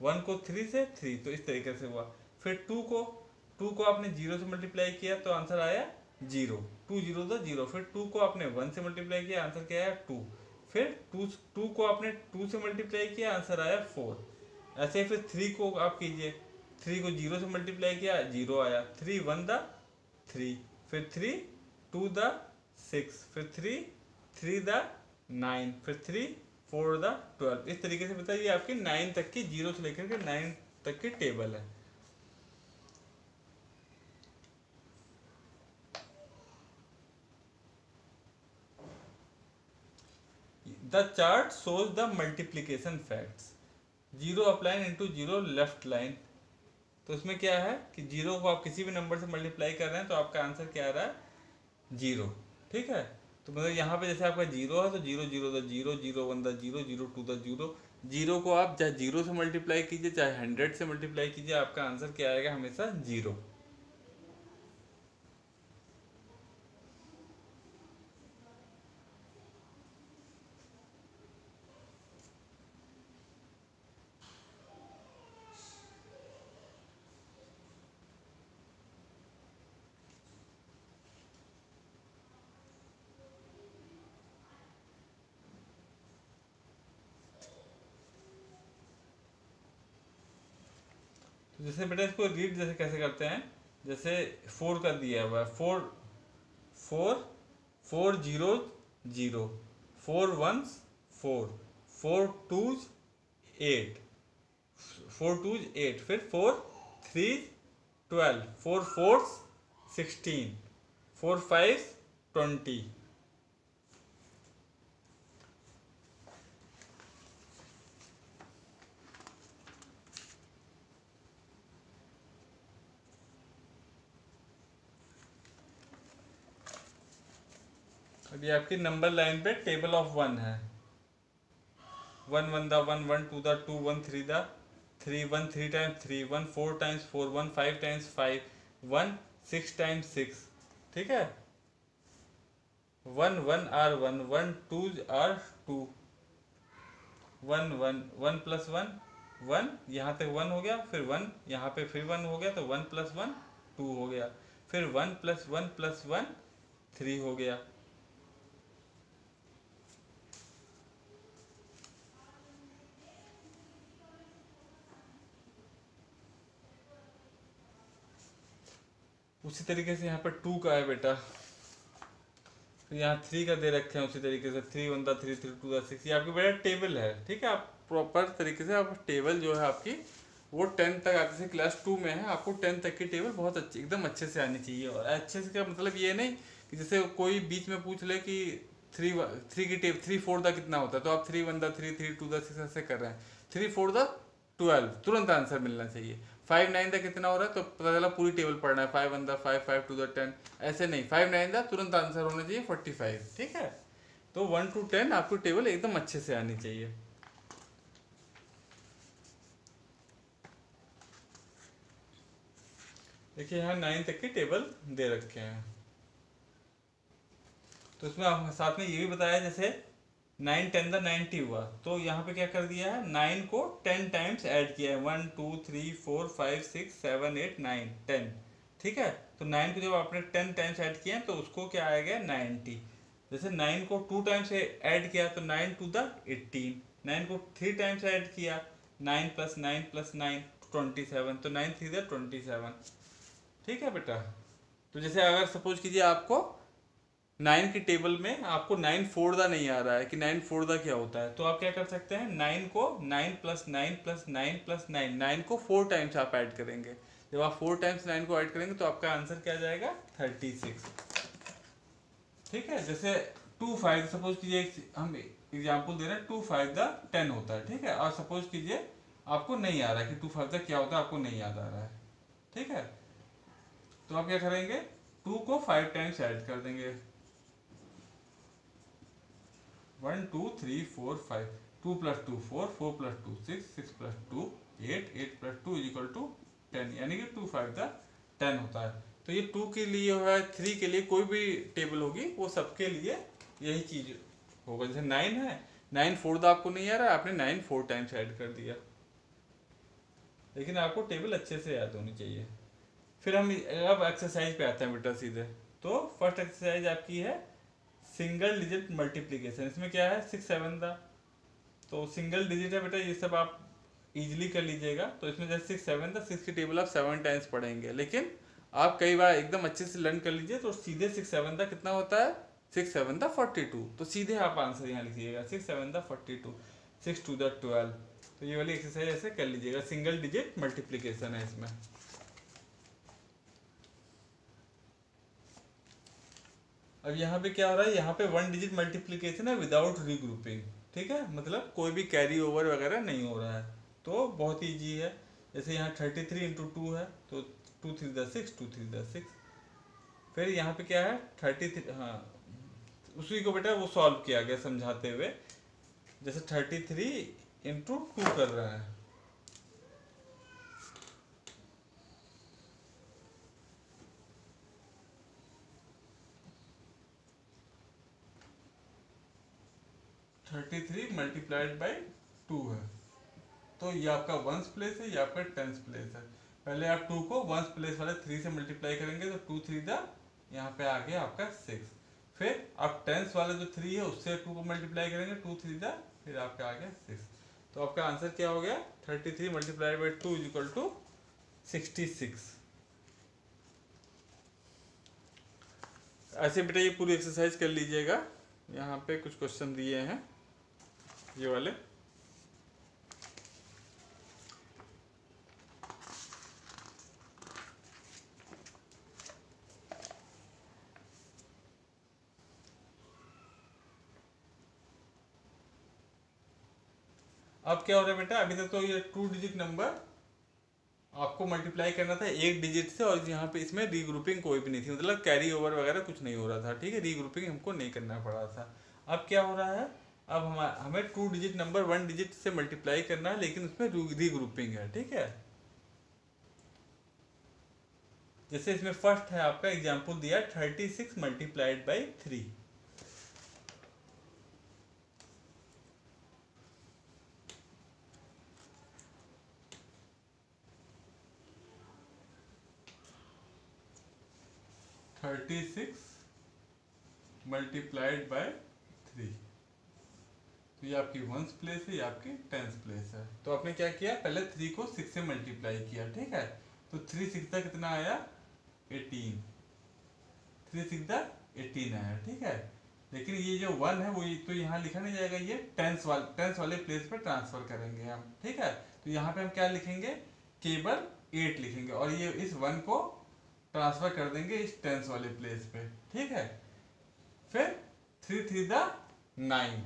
वन को थ्री से थ्री, तो इस तरीके से हुआ। फिर टू को आपने जीरो से मल्टीप्लाई किया तो आंसर आया zero, two zero the zero. फिर टू को आपने वन से मल्टीप्लाई किया, आंसर क्या आया टू। फिर टू को आपने टू से मल्टीप्लाई किया, आंसर आया फोर। ऐसे ही फिर थ्री को आप कीजिए, थ्री को जीरो से मल्टीप्लाई किया, जीरो आया। थ्री वन द थ्री, फिर थ्री टू द सिक्स, फिर थ्री थ्री द नाइन, फिर थ्री फोर द 12। इस तरीके से बताइए आपकी 9 तक की, जीरो से लेकर के 9 तक की टेबल है। The chart shows the multiplication facts, zero up line into zero left line. तो उसमें क्या है कि जीरो को आप किसी भी नंबर से मल्टीप्लाई कर रहे हैं तो आपका आंसर क्या आ रहा है जीरो। ठीक है, तो मतलब यहाँ पे जैसे आपका जीरो है तो zero zero the zero, zero one the zero, zero two the zero. Zero को आप चाहे जीरो से मल्टीप्लाई कीजिए चाहे 100 से मल्टीप्लाई कीजिए, आपका आंसर क्या आएगा, हमेशा जीरो। तो जैसे बेटा इसको रीड जैसे कैसे करते हैं, जैसे फोर का दिया हुआ है, four four four zero zero, four ones four, four twos 8, four twos 8, फिर four three 12, four fours 16, four five 20। अभी आपकी नंबर लाइन पे टेबल ऑफ वन है, one one the one, one two the two, one three the three, one three times three, one four times four, one five times five, one six times six. ठीक है, one one are one, one two are two, one one one plus one one, यहाँ तक one हो गया, फिर one यहाँ पे फिर वन हो गया, तो वन प्लस वन टू हो गया, फिर वन प्लस वन थ्री हो गया। उसी तरीके से यहाँ पर टू का है बेटा, तो यहाँ 3 का दे रखे हैं उसी तरीके से, 3 1 3 3 2 6, ये आपकी बेटा टेबल है, ठीक है। आप प्रॉपर तरीके से आप टेबल जो है आपकी वो 10 तक आते से क्लास 2 में है, आपको 10 तक की टेबल बहुत अच्छी एकदम अच्छे से आनी चाहिए। और अच्छे से का मतलब ये नहीं कि जैसे कोई बीच में पूछ ले कि 3 की टेबल 3 4 का कितना होता है, तो आप 3 1 3 3 2 6 ऐसे कर रहे हैं, 3 4 12 तुरंत आंसर मिलना चाहिए। 5 9 का कितना हो रहा है, तो पता चला पूरी टेबल पढ़ना है, 5 1 5 5 2 10, ऐसे नहीं, 5 9 तुरंत आंसर होना चाहिए 45, ठीक है। तो 1 to 10 आपकी टेबल एकदम अच्छे से आनी चाहिए। देखिए यहाँ 9 तक की टेबल दे रखे हैं, तो इसमें आप साथ में ये भी बताया जैसे 9 10 90 हुआ, तो यहाँ पे क्या कर दिया है, 9 को 10 टाइम्स ऐड किया है, 1 2 3 4 5 6 7 8 9 10, ठीक है। तो 9 को जब आपने 10 टाइम्स ऐड किया तो उसको क्या आएगा 90। जैसे 9 को 2 टाइम्स ऐड किया तो 9 to the 18, 9 को 3 टाइम्स ऐड किया 9 + 9 + 9 27, तो 9 3 27, ठीक है बेटा। तो जैसे अगर सपोज कीजिए आपको 9 की टेबल में आपको 9 फोड़दा नहीं आ रहा है कि 9 फोड़दा क्या होता है, तो आप क्या कर सकते हैं, 9 को 9 + 9 + 9 + 9, 9 को 4 टाइम्स आप ऐड करेंगे। जब आप 4 टाइम्स 9 को ऐड करेंगे तो आपका आंसर क्या जाएगा 36, ठीक है। जैसे 2 5 सपोज कीजिए, हम एग्जाम्पल दे रहे हैं, 2 5 10 होता है, ठीक है। और सपोज कीजिए आपको नहीं आ रहा है कि 2 5 क्या होता है, आपको नहीं याद आ रहा है, ठीक है। तो आप क्या करेंगे, 2 को 5 टाइम्स ऐड कर देंगे, 1 2 3 4 5, 2 + 2 4, 4 + 2 6, 6 + 2 8, 8 + 2 = 10, यानी कि 2 5 10 होता है। तो ये 2 के लिए है, 3 के लिए कोई भी टेबल होगी वो सबके लिए यही चीज होगा। जैसे 9 है, 9 4 आपको नहीं आ रहा है, आपने 9 4 टाइम्स ऐड कर दिया, लेकिन आपको टेबल अच्छे से याद होनी चाहिए। फिर हम अब एक्सरसाइज पे आते हैं बेटा सीधे। तो फर्स्ट एक्सरसाइज आपकी है सिंगल डिजिट मल्टीप्लीकेशन। इसमें क्या है 6 7 था, तो सिंगल डिजिट है बेटा, ये सब आप इजीली कर लीजिएगा। तो इसमें जैसे 6 7 था, 6 की टेबल आप 7 टाइम्स पढ़ेंगे, लेकिन आप कई बार एकदम अच्छे से लर्न कर लीजिए तो सीधे 6 7 था कितना होता है, 6 7 था 42, तो सीधे आप आंसर यहाँ लिखिएगा 6 7 था 42, 6 2 12। तो ये वाली एक्सरसाइज ऐसे कर लीजिएगा, सिंगल डिजिट मल्टीप्लीकेशन है इसमें। अब यहाँ पे क्या हो रहा है, यहाँ पे 1 डिजिट मल्टीप्लीकेशन है विदाउट रीग्रुपिंग, ठीक है, मतलब कोई भी कैरी ओवर वगैरह नहीं हो रहा है, तो बहुत ईजी है। जैसे यहाँ 33 × 2 है, तो 2 3 6, 2 3 6। फिर यहाँ पे क्या है 33, हाँ उसी को बेटा वो सॉल्व किया गया समझाते हुए। जैसे 33 × 2 कर रहा है, थर्टी थ्री मल्टीप्लाइड बाई 2 है, तो ये आपका वंस प्लेस है, ये आपका टेंस प्लेस है। पहले आप 2 को वंस प्लेस वाले 3 से मल्टीप्लाई करेंगे, तो 2 3 यहाँ पे आ गया आपका 6। फिर आप टेंस वाले जो 3 है उससे 2 को मल्टीप्लाई करेंगे, 2 3 फिर आपका आ गया 6। तो आपका आंसर क्या हो गया 33 मल्टीप्लाइड बाई 2 = 66। ऐसे बेटा ये पूरी एक्सरसाइज कर लीजिएगा। यहाँ पे कुछ क्वेश्चन दिए हैं ये वाले। अब क्या हो रहा है बेटा, अभी तक तो ये 2 डिजिट नंबर आपको मल्टीप्लाई करना था 1 डिजिट से, और यहाँ पे इसमें रीग्रुपिंग कोई भी नहीं थी, मतलब कैरी ओवर वगैरह कुछ नहीं हो रहा था, ठीक है, रीग्रुपिंग हमको नहीं करना पड़ा था। अब क्या हो रहा है, अब हमें 2 डिजिट नंबर 1 डिजिट से मल्टीप्लाई करना है, लेकिन उसमें रीग्रुपिंग है, ठीक है। जैसे इसमें फर्स्ट है आपका एग्जाम्पल दिया 36 मल्टीप्लाइड बाई 3, मल्टीप्लाइड बाय 3। तो ये आपकी वंस प्लेस है, ये आपकी टेंस प्लेस है। तो आपने क्या किया, पहले 3 को 6 से मल्टीप्लाई किया, ठीक है। तो 3 6 कितना आया 18, 3 6 18 आया, ठीक है। लेकिन ये जो 1 है वो तो यहाँ लिखा नहीं जाएगा, ये टेंस वाले प्लेस पे ट्रांसफर करेंगे हम, ठीक है। तो यहाँ पे हम क्या लिखेंगे, केवल 8 लिखेंगे और ये इस 1 को ट्रांसफर कर देंगे इस टेंस वाले प्लेस पे, ठीक है। फिर 3 3 द 9,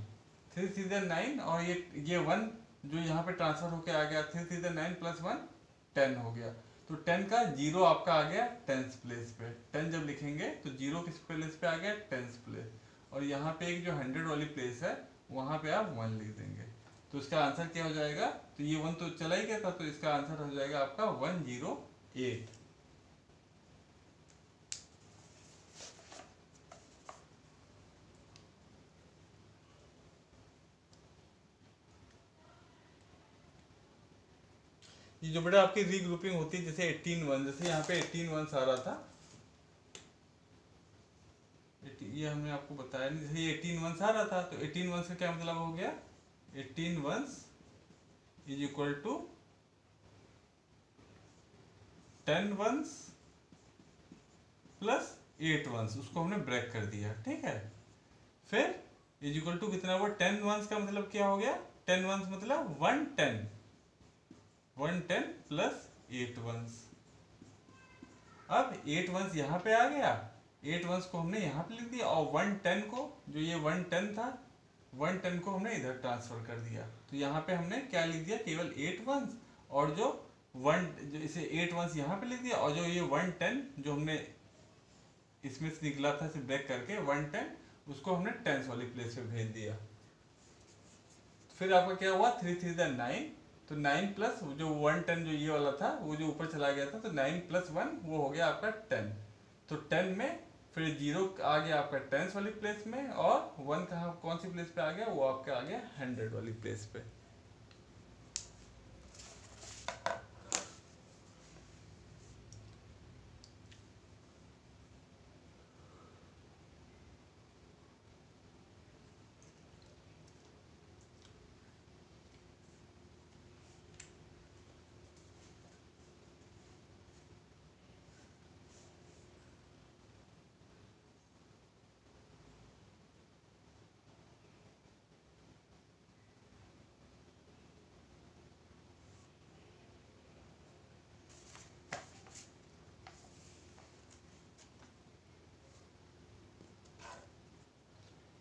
3 3 द 9 और ये 1 जो यहाँ पे ट्रांसफर होके आ गया, 3 3 द 9 प्लस 1 10 हो गया। तो 10 का 0 आपका आ गया टेंस प्लेस पे। 10 जब लिखेंगे तो 0 किस प्लेस पे आ गया, टेंस प्लेस। और यहाँ पे एक जो 100 वाली प्लेस है वहाँ पे आप 1 लिख देंगे। तो इसका आंसर क्या हो जाएगा, तो ये 1 तो चला ही गया था, तो इसका आंसर हो जाएगा आपका 108। ये जो बेटा आपकी रीग्रुपिंग होती है, जैसे 18 1, जैसे यहाँ पे 18 1 आ रहा था, ये हमने आपको बताया नहीं, जैसे ये 18 1 आ रहा था, तो 18 1 का क्या मतलब हो गया, 18 1 इज इक्वल टू 10 1 प्लस 8 1, उसको हमने ब्रेक कर दिया, ठीक है। फिर इज इक्वल टू कितना हुआ, 10 1 का मतलब क्या हो गया, 10 1 मतलब 110, 110 प्लस 8 1। अब 8 1 यहाँ पे आ गया, 8 1 को हमने यहाँ पे लिख दिया और 110 को, जो ये 110 था, 110 को हमने इधर ट्रांसफर कर दिया। तो यहाँ पे हमने क्या लिख दिया, केवल 8 1 और जो इसे 8 1 यहाँ पे लिख दिया, और जो ये 110 जो हमने इसमें से निकला था इसे ब्रेक करके 110, उसको हमने टेंस वाली प्लेस पे भेज दिया। फिर आपका क्या हुआ, 3 3 द 9, तो 9 प्लस जो 110 जो ये वाला था वो जो ऊपर चला गया था, तो 9 प्लस 1 वो हो गया आपका 10। तो 10 में फिर 0 आ गया आपका टेंस वाली प्लेस में, और 1 कहाँ कौन सी प्लेस पे आ गया, वो आपका आ गया 100 वाली प्लेस पे।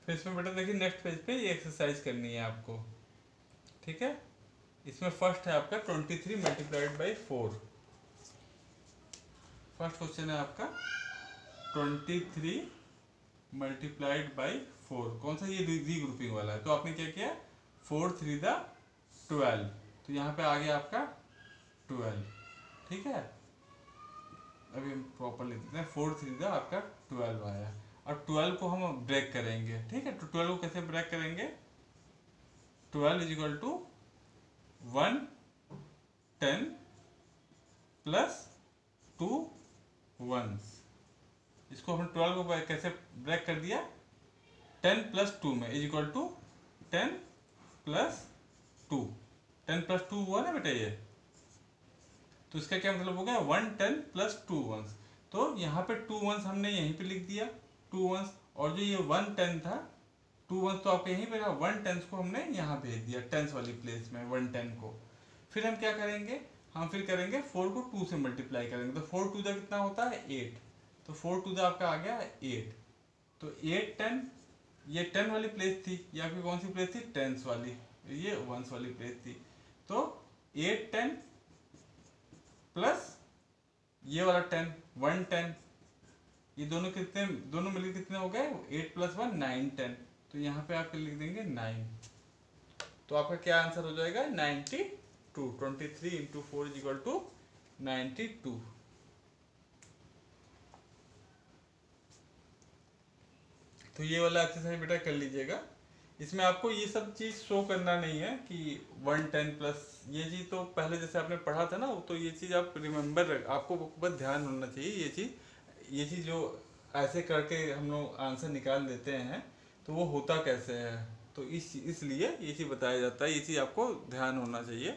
फिर इसमें बेटा देखिए नेक्स्ट पेज पे ये एक्सरसाइज करनी है आपको, ठीक है। इसमें फर्स्ट है आपका 23 मल्टीप्लाइड बाई 4। फर्स्ट क्वेश्चन है आपका 23 मल्टीप्लाइड बाई 4, कौन सा, ये रीग्रुपिंग वाला है। तो आपने क्या किया, 4 3 द 12, तो यहाँ पे आ गया आपका 12, ठीक है। अभी हम प्रॉपर लिख देते हैं, 4 3 द आपका 12 आया। अब 12 को हम ब्रेक करेंगे, ठीक है। तो 12 को कैसे ब्रेक करेंगे, 12 इज इक्वल टू 1 10 प्लस 2 1। इसको हम 12 को कैसे ब्रेक कर दिया, 10 प्लस 2 में is equal to 10 plus 2, 10 plus 2 हुआ ना बेटा ये, तो इसका क्या मतलब हो गया 110 प्लस 2 1। तो यहाँ पे 2 1 हमने यहीं पे लिख दिया 2 1, और जो ये 110 था 2 1 तो आपके यहीं पे था, 110 को हमने यहाँ भेज दिया टेंस वाली प्लेस में 110 को। फिर हम क्या करेंगे, हम फिर करेंगे 4 को 2 से मल्टीप्लाई करेंगे, तो 4 टू द कितना होता है 8, तो 4 टू द आपका आ गया 8। तो 8 10, ये 10 वाली प्लेस थी, या फिर कौन सी प्लेस थी, टेंस वाली, ये 1s वाली प्लेस थी। तो 8 10 प्लस ये वाला 10 110, ये दोनों कितने, दोनों मिलकर कितने हो गए, 8 प्लस 1 9 10। तो यहाँ पे आप लिख देंगे 9, तो आपका क्या आंसर हो जाएगा 92। 23 इंटू 4 इज इक्वल टू 92। तो ये वाला एक्सरसाइज बेटा कर लीजिएगा। इसमें आपको ये सब चीज़ शो करना नहीं है कि 110 प्लस, ये चीज़ तो पहले जैसे आपने पढ़ा था ना, तो ये चीज़ आप रिमेंबर, आपको बस ध्यान होना चाहिए ये चीज़ जो ऐसे करके हम लोग आंसर निकाल देते हैं, तो वो होता कैसे है। तो इसलिए ये चीज़ बताया जाता है, ये चीज़ आपको ध्यान होना चाहिए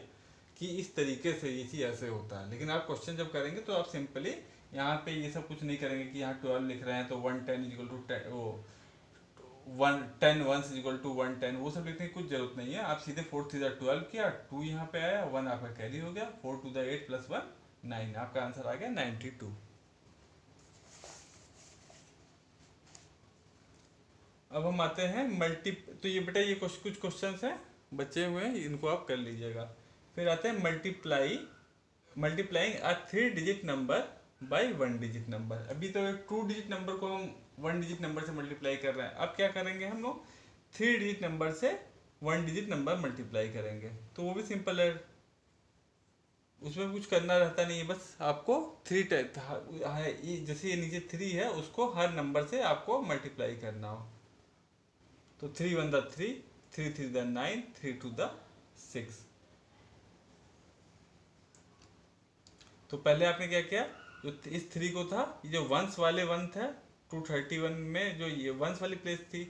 कि इस तरीके से ये चीज़ ऐसे होता है। लेकिन आप क्वेश्चन जब करेंगे तो आप सिंपली यहाँ पे ये सब कुछ नहीं करेंगे कि यहाँ 12 लिख रहे हैं तो 110 इक्वल टू वो 1 इक्वल टू 110, वो सब लिखने की कुछ जरूरत नहीं है। आप सीधे 4 3 12 किया, 2 यहाँ पे आया, 1 आपका कैरी हो गया, 4 2 8 प्लस 1 9, आपका आंसर आ गया 92। अब हम आते हैं मल्टी, तो ये बेटा ये कुछ कुछ क्वेश्चंस हैं बचे हुए हैं, इनको आप कर लीजिएगा। फिर आते हैं multiplying a 3 digit number by 1 digit number. अभी तो एक 2 डिजिट नंबर को हम 1 डिजिट नंबर से मल्टीप्लाई कर रहे हैं, अब क्या करेंगे हम लोग 3 डिजिट नंबर से 1 डिजिट नंबर मल्टीप्लाई करेंगे। तो वो भी सिंपल है, उसमें कुछ करना रहता नहीं है, बस आपको 3 है, जैसे ये नीचे 3 है उसको हर नंबर से आपको मल्टीप्लाई करना हो। तो 3 1 द 3, 3 3 द 9, 3 2 द 6। तो पहले आपने क्या किया, जो इस 3 को था, ये जो वंस वाले 1 था 231 में, जो ये वंस वाली प्लेस थी,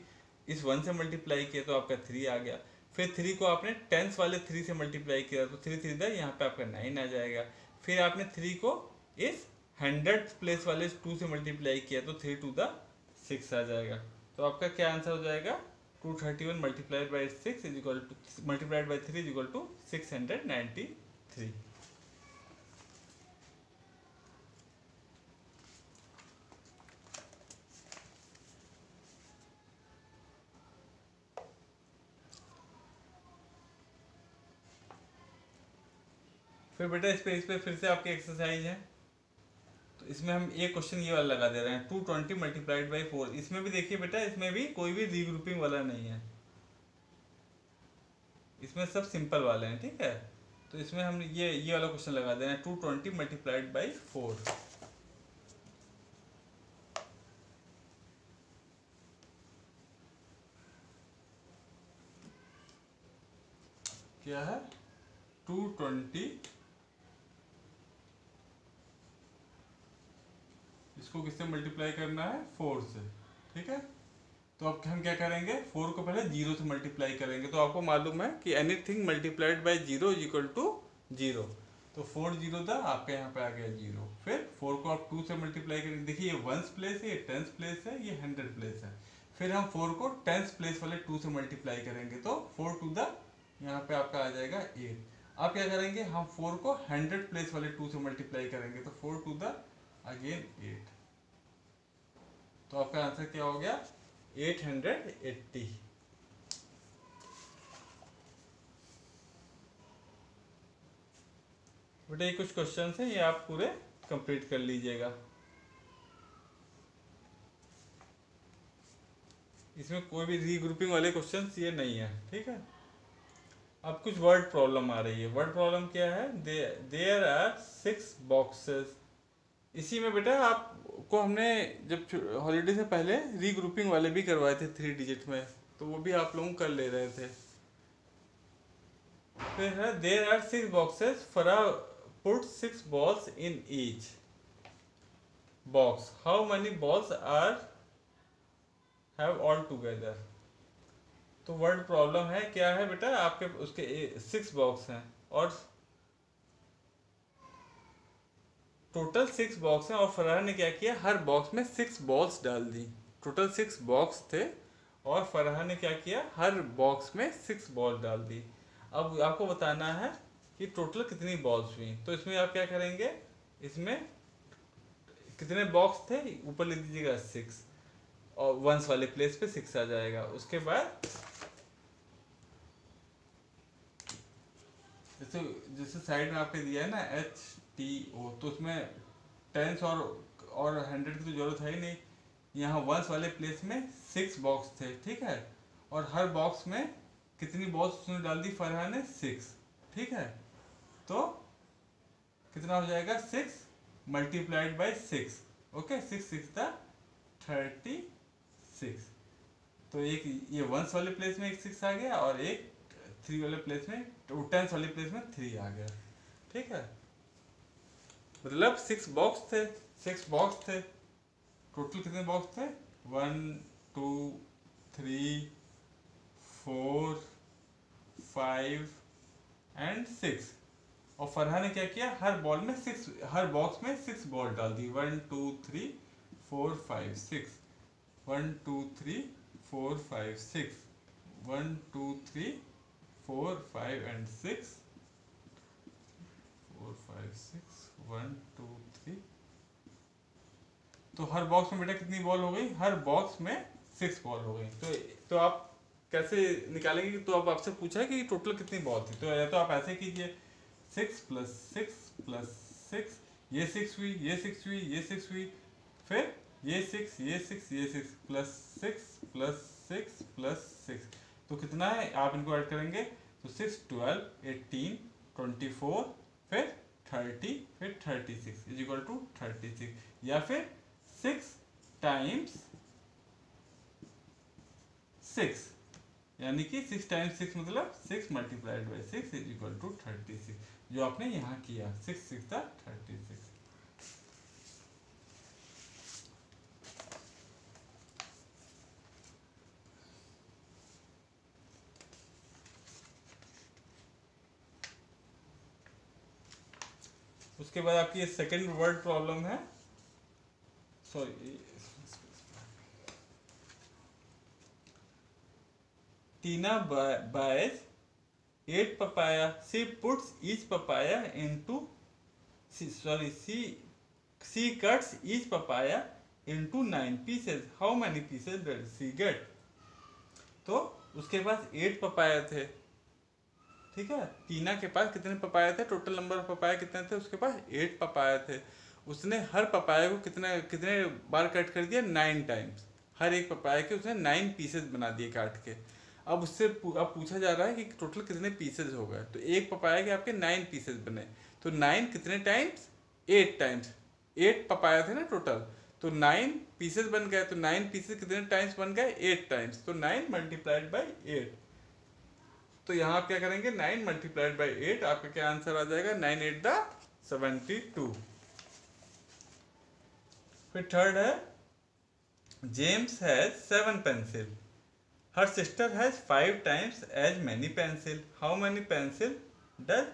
इस 1 से मल्टीप्लाई किया तो आपका 3 आ गया। फिर 3 को आपने टेंस वाले 3 से मल्टीप्लाई किया तो 3 3 द यहाँ पे आपका 9 आ जाएगा। फिर आपने 3 को इस 100th प्लेस वाले 2 से मल्टीप्लाई किया तो 3 2 द 6 आ जाएगा। तो आपका क्या आंसर हो जाएगा, 231 multiplied by 6 is equal to multiplied by 3 is equal to 693। फिर बेटा इस पे फिर से आपकी एक्सरसाइज है। तो इसमें हम एक क्वेश्चन ये वाला लगा दे रहे हैं, 220 मल्टीप्लाइड बाई 4। इसमें भी देखिए बेटा, इसमें भी कोई भी रीग्रुपिंग वाला नहीं है, इसमें सब सिंपल वाले हैं, ठीक है। तो इसमें हम ये वाला क्वेश्चन लगा दे रहे हैं, 220 मल्टीप्लाइड बाई 4 क्या है, 220, इसको किससे मल्टीप्लाई करना है, 4 से, ठीक है। तो अब हम क्या करेंगे, 4 को पहले 0 से मल्टीप्लाई करेंगे। तो आपको मालूम है कि anything multiplied by 0 is equal to 0। तो 4 0 था, आपके यहाँ पे आ गया 0। फिर 4 को आप 2 से मल्टीप्लाई करेंगे, देखिए ये 1s प्लेस है, ये 10s प्लेस है, ये 100 प्लेस है। फिर हम 4 को 10s प्लेस वाले 2 से मल्टीप्लाई करेंगे तो 4 2 द यहाँ पे आपका आ जाएगा 8। अब क्या करेंगे, हम 4 को 100 प्लेस वाले 2 से मल्टीप्लाई करेंगे तो 4 2 द अगेन 8। तो आपका आंसर क्या हो गया, 880। बेटा ये कुछ क्वेश्चंस हैं, ये आप पूरे कंप्लीट कर लीजिएगा। इसमें कोई भी रीग्रुपिंग वाले क्वेश्चंस ये नहीं है, ठीक है। अब कुछ वर्ड प्रॉब्लम आ रही है। वर्ड प्रॉब्लम क्या है, देयर आर 6 बॉक्सेस। इसी में बेटा आपको हमने जब हॉलीडे से पहले रीग्रुपिंग वाले भी करवाए थे 3 डिजिट में, तो वो भी आप लोग कर ले रहे थे। फिर है there are 6 boxes, Farah put 6 balls in each box, how many balls are have all together. तो वर्ड प्रॉब्लम है, क्या है बेटा, आपके उसके 6 बॉक्स हैं और टोटल 6 बॉक्स हैं, और फराह ने क्या किया, हर बॉक्स में 6 बॉल्स डाल दी। टोटल 6 बॉक्स थे और फराह ने क्या किया, हर बॉक्स में 6 बॉल डाल दी। अब आपको बताना है कि टोटल कितनी बॉल्स हुई। तो इसमें आप क्या करेंगे, इसमें कितने बॉक्स थे, ऊपर लिख दीजिएगा 6 और वंस वाले प्लेस पे 6 आ जाएगा। उसके बाद जैसे जैसे साइड में आपने दिया है ना HTO, तो उसमें टेंस और 100 की तो जरूरत है ही नहीं। यहाँ वंस वाले प्लेस में 6 बॉक्स थे, ठीक है। और हर बॉक्स में कितनी बॉल्स उसने डाल दी, फरहा ने 6, ठीक है। तो कितना हो जाएगा, 6 मल्टीप्लाइड बाई 6, ओके। 6 6 था 36। तो एक ये वंस वाले प्लेस में एक 6 आ गया और एक 3 वाले प्लेस में, 10 वाले प्लेस में 3 आ गया, ठीक है। मतलब 6 बॉक्स थे, 6 बॉक्स थे। टोटल कितने बॉक्स थे, 1 2 3 4 5 एंड 6। और फरहा ने क्या किया, हर बॉल में 6, हर बॉक्स में 6 बॉल डाल दी। 1 2 3 4 5 6, 1 2 3 4 5 6, 1 2 3 4 5 and 6, 4 5 6 1 2 3। तो हर बॉक्स में बेटा कितनी बॉल हो गई? हर बॉक्स में 6 बॉल हो गई। तो आप कैसे निकालेंगे? तो अब आपसे पूछा है कि टोटल कितनी बॉल थी, तो या तो आप ऐसे कीजिए 6 + 6 + 6, ये 6 हुई, ये 6 हुई, ये 6 हुई, फिर ये 6 ये 6 ये 6 +6 +6 +6। तो कितना है? आप इनको ऐड करेंगे तो 6 12 18 24 फिर 30 फिर 36 = 36, या फिर 6 × 6, यानी कि 6 × 6 मतलब 6 × 6 = 36, जो आपने यहाँ किया 6 6 36। उसके बाद आपकी ये सेकंड वर्ड प्रॉब्लम है, sorry, Tina buys 8 papaya. She puts each papaya into, she cuts each papaya into 9 pieces. How many pieces does she get? तो उसके पास 8 पपाया थे, ठीक है। टीना के पास कितने पपाया थे? टोटल नंबर ऑफ पपाया कितने थे? उसके पास 8 पपाया थे। उसने हर पपाया को कितने कितने बार कट कर दिया? 9 टाइम्स। हर एक पपाया के उसने 9 पीसेस बना दिए काट के। अब उससे अब पूछा जा रहा है कि टोटल कितने पीसेस हो गए। तो एक पपाया के आपके 9 पीसेस बने, तो 9 कितने टाइम्स? 8 टाइम्स। 8 पपाया थे ना टोटल, तो 9 पीसेस बन गए। तो 9 पीसेस कितने टाइम्स बन गए? 8 टाइम्स। तो 9 × 8। तो यहाँ आप क्या करेंगे? 9 × 8, आपका क्या आंसर आ जाएगा? 9 8 72। फिर थर्ड है, जेम्स हैज 7 पेंसिल, her sister has 5 times as many pencil. How many pencil does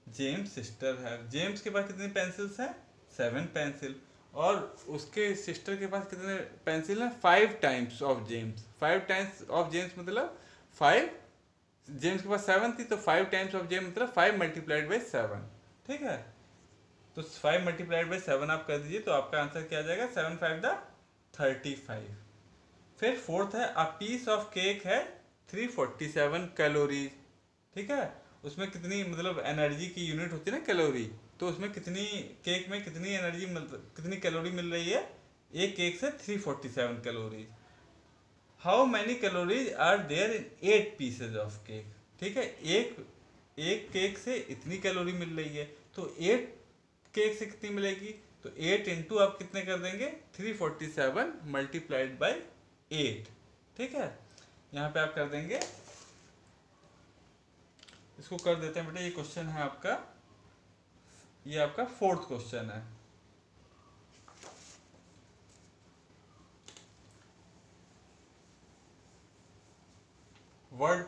James sister have? James के पास कितनी पेंसिल्स हैं? 7 पेंसिल। और उसके सिस्टर के पास कितने पेंसिल हैं? 5 times of James. 5 times of James मतलब 5, जेम्स के पास 7 थी, तो 5 टाइम्स ऑफ जेम्स मतलब 5 × 7, ठीक है। तो 5 × 7 आप कर दीजिए, तो आपका आंसर क्या आ जाएगा? 7 5 35। फिर फोर्थ है, अ पीस ऑफ केक है 347 कैलोरीज, ठीक है। उसमें कितनी मतलब एनर्जी की यूनिट होती है ना, कैलोरी। तो उसमें कितनी, केक में कितनी एनर्जी कितनी कैलोरी मिल रही है? एक केक से 347 calories. How many calories are there in 8 pieces of cake? ठीक है, एक केक से इतनी कैलोरी मिल रही है, तो 8 केक से कितनी मिलेगी? तो 8 इंटू आप कितने कर देंगे? 347 × 8, ठीक है। यहाँ पे आप कर देंगे, इसको कर देते हैं बेटा। ये क्वेश्चन है आपका, ये आपका फोर्थ क्वेश्चन है। वर्ड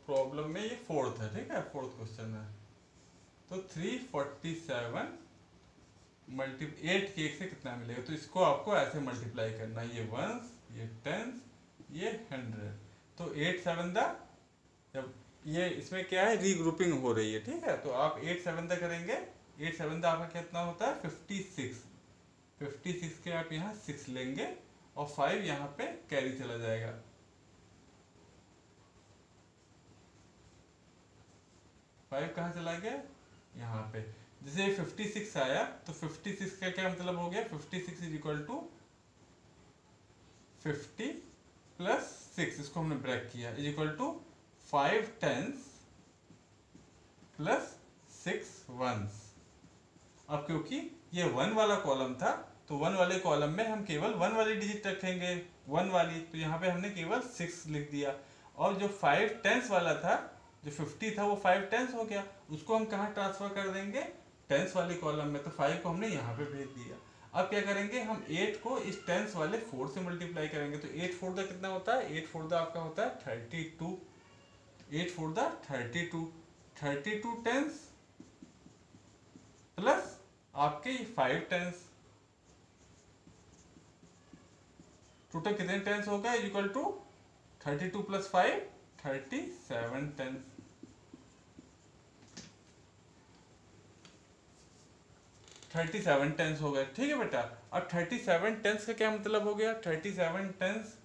प्रॉब्लम में ये फोर्थ है, ठीक है, फोर्थ क्वेश्चन है। तो 347 8 केक से कितना मिलेगा? तो इसको आपको ऐसे मल्टीप्लाई करना है, ये 1s, ये 10s, ये 100। तो 8 7 जब ये इसमें क्या है, रीग्रुपिंग हो रही है, ठीक है। तो आप 8 7 करेंगे, 8 7 आपका कितना होता है? 56। 56 के आप यहाँ 6 लेंगे और 5 यहाँ पे कैरी चला जाएगा। 5 कहाँ चला गया? यहाँ पे। जैसे 56 आया, तो 56 का क्या मतलब हो गया? 56 = 50 + 6, इसको हमने ब्रेक किया, = 5 10s + 6 1s। अब क्योंकि ये 1 वाला कॉलम था, तो 1 वाले कॉलम में हम केवल 1 वाली डिजिट रखेंगे, 1 वाली। तो यहाँ पे हमने केवल 6 लिख दिया। और जो 5 10s वाला था, जो 50 था, वो 5 10s हो गया। उसको हम कहाँ ट्रांसफर कर देंगे? 10s वाली कॉलम में। तो 5 को हमने यहाँ पे भेज दिया। अब क्या करेंगे? हम 8 को इस 10s वाले 4 से मल्टीप्लाई करेंगे। तो 8 4 कितना होता है? 8 4 आपका होता है 32। 8 4 32, 32 10s प्लस आपके 5 10s, टोटल कितने टेंस हो गए? = 32 प्लस 5 37 टेंस। 37 टेंस हो गए, ठीक है बेटा। अब 37 टेंस का क्या मतलब हो गया? 37 टेंस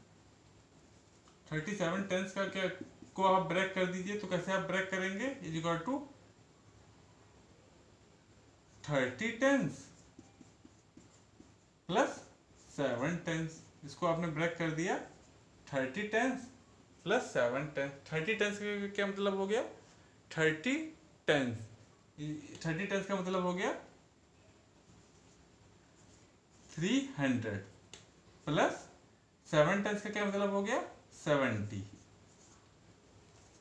का क्या को आप ब्रेक कर दीजिए, तो कैसे आप ब्रेक करेंगे? Is equal to 30 tens plus 7 tens. इसको आपने ब्रेक कर दिया, 30 टेंस प्लस 7 टेंस। 30 टेंस का क्या मतलब हो गया? 30 टेंस, 30 टेंस का मतलब हो गया 300 प्लस 7 टेंस का क्या मतलब हो गया? 70,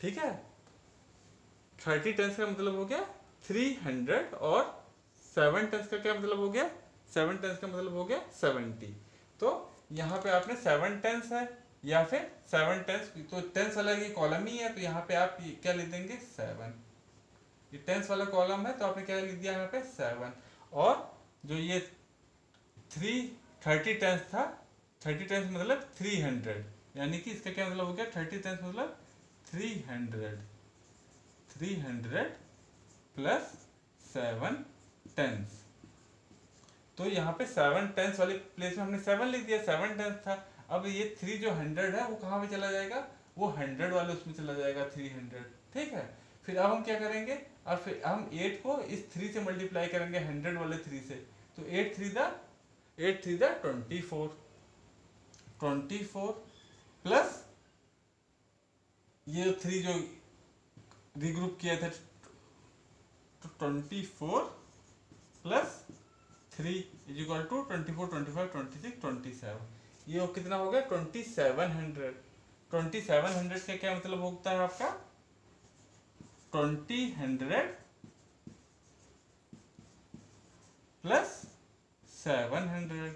ठीक है। 30 टेंस का मतलब हो गया 300 और 7 टेंस का क्या मतलब हो गया? 7 टेंस का मतलब हो गया 70। तो यहाँ पे आपने 7 टेंस है या फिर 7 टेंस, तो टेंस वाला ये कॉलम ही है, तो यहाँ पे आप क्या लिख देंगे? 7। ये टेंस वाला कॉलम है तो आपने क्या लिख दिया यहाँ पे? 7। और जो ये 30 टेंस था, 30 टेंस मतलब 300, यानी कि इसका क्या मतलब हो गया? 30 टेंस मतलब 300 प्लस 7 टेंस। तो यहाँ पे 7 टेंस वाली प्लेस में हमने 7 लिख दिया, 7 टेंस था। अब ये 3 जो 100 है वो कहाँ पे चला जाएगा? वो 100 वाले उसमें चला जाएगा, 300, ठीक है। फिर अब हम क्या करेंगे? अब फिर हम 8 को इस 3 से मल्टीप्लाई करेंगे, 100 वाले 3 से। तो 8 3 दा 24 प्लस ये 3 जो रीग्रुप किया था, तो 24 प्लस 3 इज इक्वल टू 24 25 26 27। ये कितना हो गया? 2700। 2700 का क्या मतलब होता है आपका? 2000 प्लस 700।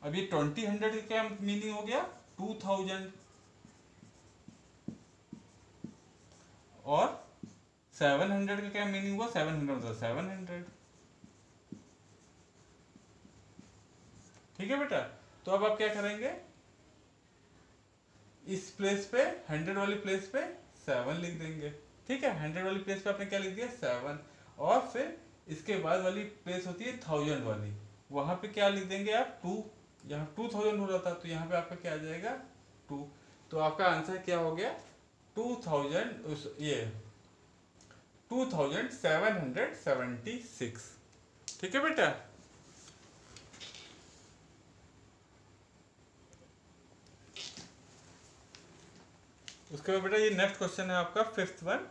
अब ये 2000 का क्या मीनिंग हो गया? 2000। और 700 का क्या मीनिंग हुआ? 700 मतलब 700, ठीक है बेटा। तो अब आप क्या करेंगे? इस प्लेस पे 100 वाली प्लेस पे 7 लिख देंगे, ठीक है। 100 वाली प्लेस पे आपने क्या लिख दिया? 7। और फिर इसके बाद वाली प्लेस होती है 1000 वाली, वहां पे क्या लिख देंगे आप? 2। यहाँ 2000 हो रहा था तो यहाँ पे आपका क्या आ जाएगा? 2। तो आपका आंसर क्या हो गया? 2000, ये 2776, ठीक है बेटा। उसके बाद बेटा ये नेक्स्ट क्वेश्चन है आपका 5th one.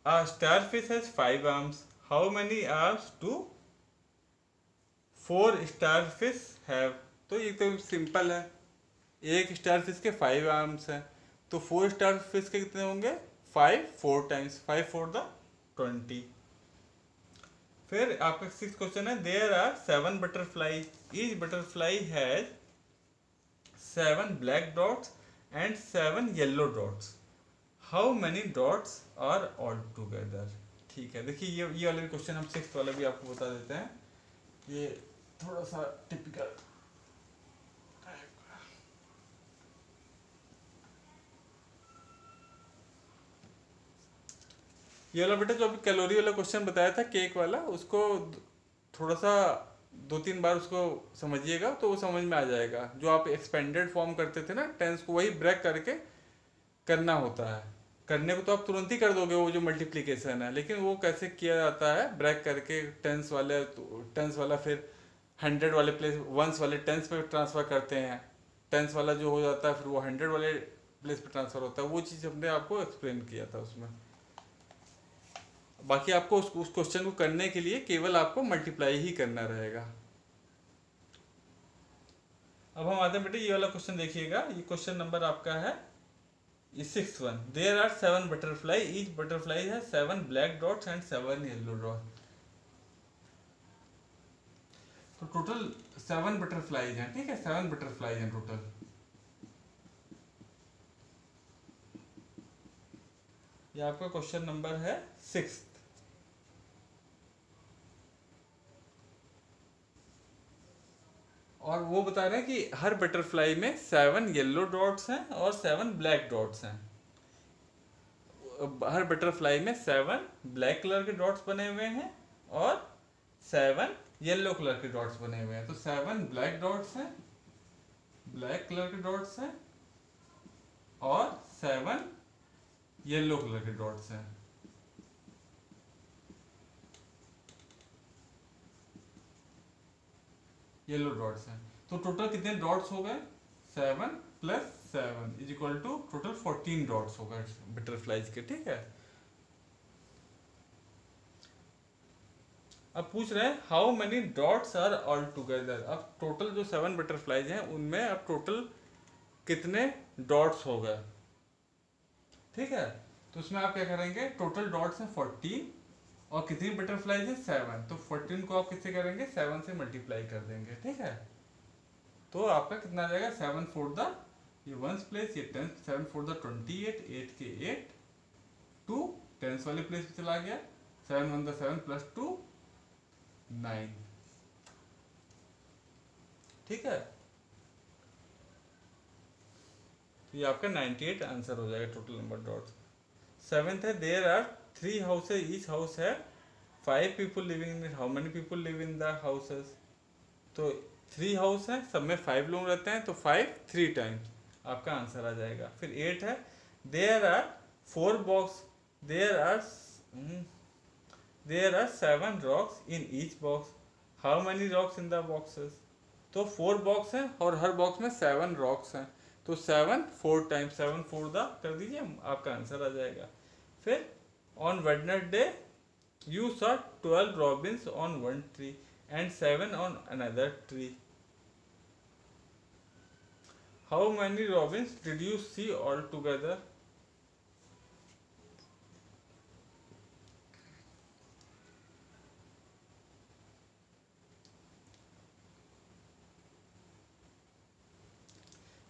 A starfish has 5 arms. How many arms do 4 starfish have? तो ये तो सिंपल है, एक स्टारफिश के 5 आर्म्स हैं, तो 4 स्टारफिश के कितने होंगे? 5 4 टाइम्स 5 4 द 20। फिर आपका 6th क्वेश्चन है, there are 7 butterfly, each butterfly has 7 black dots and 7 yellow dots, how many dots are all together. ठीक है, देखिए ये वाला भी क्वेश्चन हम 6th वाला भी आपको बता देते हैं। ये थोड़ा सा टिपिकल, ये वाला बेटा जो अभी कैलोरी वाला क्वेश्चन बताया था केक वाला, उसको थोड़ा सा 2-3 बार उसको समझिएगा तो वो समझ में आ जाएगा। जो आप एक्सपेंडेड फॉर्म करते थे ना टेंस को, वही ब्रेक करके करना होता है। करने को तो आप तुरंत ही कर दोगे वो जो मल्टीप्लिकेशन है, लेकिन वो कैसे किया जाता है ब्रेक करके टेंस वाले, टेंस वाला फिर 100 वाले प्लेस वंस वाले टेंस पे ट्रांसफर करते हैं, टेंस वाला जो हो जाता है फिर वो 100 वाले प्लेस पे ट्रांसफर होता है। वो चीज़ हमने आपको एक्सप्लेन किया था उसमें। बाकी आपको उस क्वेश्चन को करने के लिए केवल आपको मल्टीप्लाई ही करना रहेगा। अब हम आते हैं बेटे ये वाला क्वेश्चन देखिएगा, ये क्वेश्चन नंबर आपका है ये 6th one. There are 7 butterfly, each butterfly है 7 black dots and 7 yellow dot. तो टोटल 7 बटरफ्लाईज हैं, ठीक है, 7 बटरफ्लाई हैं टोटल। ये आपका क्वेश्चन नंबर है 6th। और वो बता रहे हैं कि हर बटरफ्लाई में 7 येलो डॉट्स हैं और 7 ब्लैक डॉट्स हैं। हर बटरफ्लाई में 7 ब्लैक कलर के डॉट्स बने हुए हैं और 7 येलो कलर के डॉट्स बने हुए हैं। तो 7 ब्लैक डॉट्स हैं, ब्लैक कलर के डॉट्स हैं और 7 येलो कलर के डॉट्स हैं। येलो डॉट्स हैं। तो टोटल कितने डॉट्स हो गए? 7 + 7 is equal to total 14 dots हो गए बटरफ्लाइज के। ठीक है, अब पूछ रहे हैं how many dots are all together. अब टोटल जो 7 बटरफ्लाइज हैं उनमें अब टोटल कितने डॉट्स हो गए। ठीक है, तो उसमें आप क्या करेंगे, टोटल डॉट्स हैं 14 और कितनी बटरफ्लाइज है 7, तो 14 को आप किससे करेंगे, 7 से मल्टीप्लाई कर देंगे। ठीक है, तो आपका कितना आ जाएगा, 7 4 द ये 1s प्लेस, ये 10, 7 4 द 28, 8 के 8, 2 10s वाले प्लेस पे चला गया, 7 1 द 7 + 2 9। ठीक है, तो ये आपका 98 आंसर हो जाएगा टोटल नंबर डॉट्स। 7th है there are 3 houses, each house है 5 people living in it, how many people live in the houses. तो 3 हाउस है, सब में 5 लोग रहते हैं, तो 5 3 टाइम्स आपका आंसर आ जाएगा। फिर 8 है there are 4 box, there are 7 rocks in each box, how many rocks in the boxes. तो 4 बॉक्स हैं और हर बॉक्स में 7 रॉक्स हैं, तो 7 4 टाइम्स, 7 4 द कर दीजिए, आपका आंसर आ जाएगा। फिर on Wednesday you saw 12 robins on one tree and 7 on another tree. How many robins did you see altogether?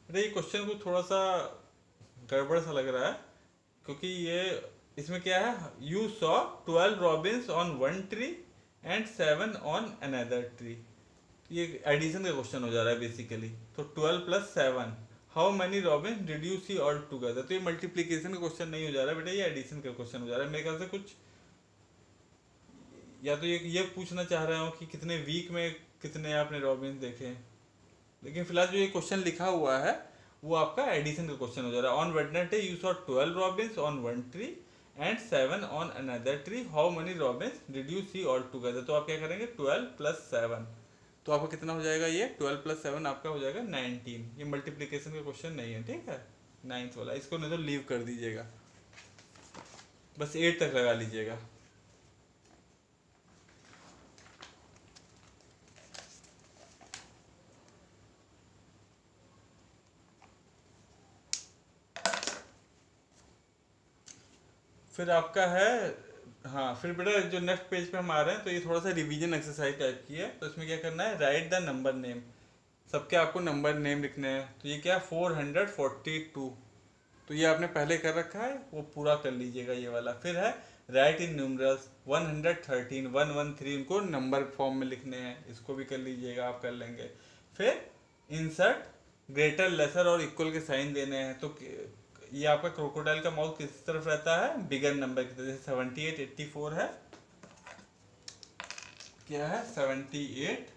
अरे ये क्वेश्चन को थोड़ा सा गड़बड़ सा लग रहा है, क्योंकि ये इसमें क्या है, you saw 12 robins on one tree and 7 on another tree. ये एडिशन का क्वेश्चन हो जा रहा है बेसिकली। तो 12 + 7 how many robin did you see all together. तो ये मल्टीप्लीकेशन का क्वेश्चन नहीं हो जा रहा है बेटा, ये एडिशन का क्वेश्चन हो जा रहा है मेरे ख्याल से। कुछ या तो ये पूछना चाह रहा हूँ कि कितने वीक में कितने आपने रॉबिन देखे, लेकिन फिलहाल जो ये क्वेश्चन लिखा हुआ है वो आपका एडिशन का क्वेश्चन हो जा रहा है। On Wednesday you saw 12 robins on one tree and 7 on another tree, how many robins did you see all together. तो आप क्या करेंगे, 12 + 7, तो आपका कितना हो जाएगा, ये 12 + 7 आपका हो जाएगा 19। ये मल्टीप्लिकेशन का क्वेश्चन नहीं है। ठीक है, 9th वाला, इसको नहीं तो लीव कर दीजिएगा, बस 8 तक लगा लीजिएगा। फिर आपका है, हाँ फिर बेटा जो नेक्स्ट पेज पे हम आ रहे हैं, तो ये थोड़ा सा रिवीजन एक्सरसाइज टाइप की है। तो इसमें क्या करना है, राइट द नंबर नेम, सबके आपको नंबर नेम लिखने हैं। तो ये क्या, 442, तो ये आपने पहले कर रखा है, वो पूरा कर लीजिएगा ये वाला। फिर है राइट इन न्यूमरल्स 113, 113 उनको नंबर फॉर्म में लिखने हैं, इसको भी कर लीजिएगा, आप कर लेंगे। फिर इंसर्ट ग्रेटर लेसर और इक्वल के साइन देने हैं। तो ये आपका क्रोकोडाइल का माउथ किस तरफ रहता है, बिगर नंबर की तरफ। जैसे 78 84 है, क्या है 78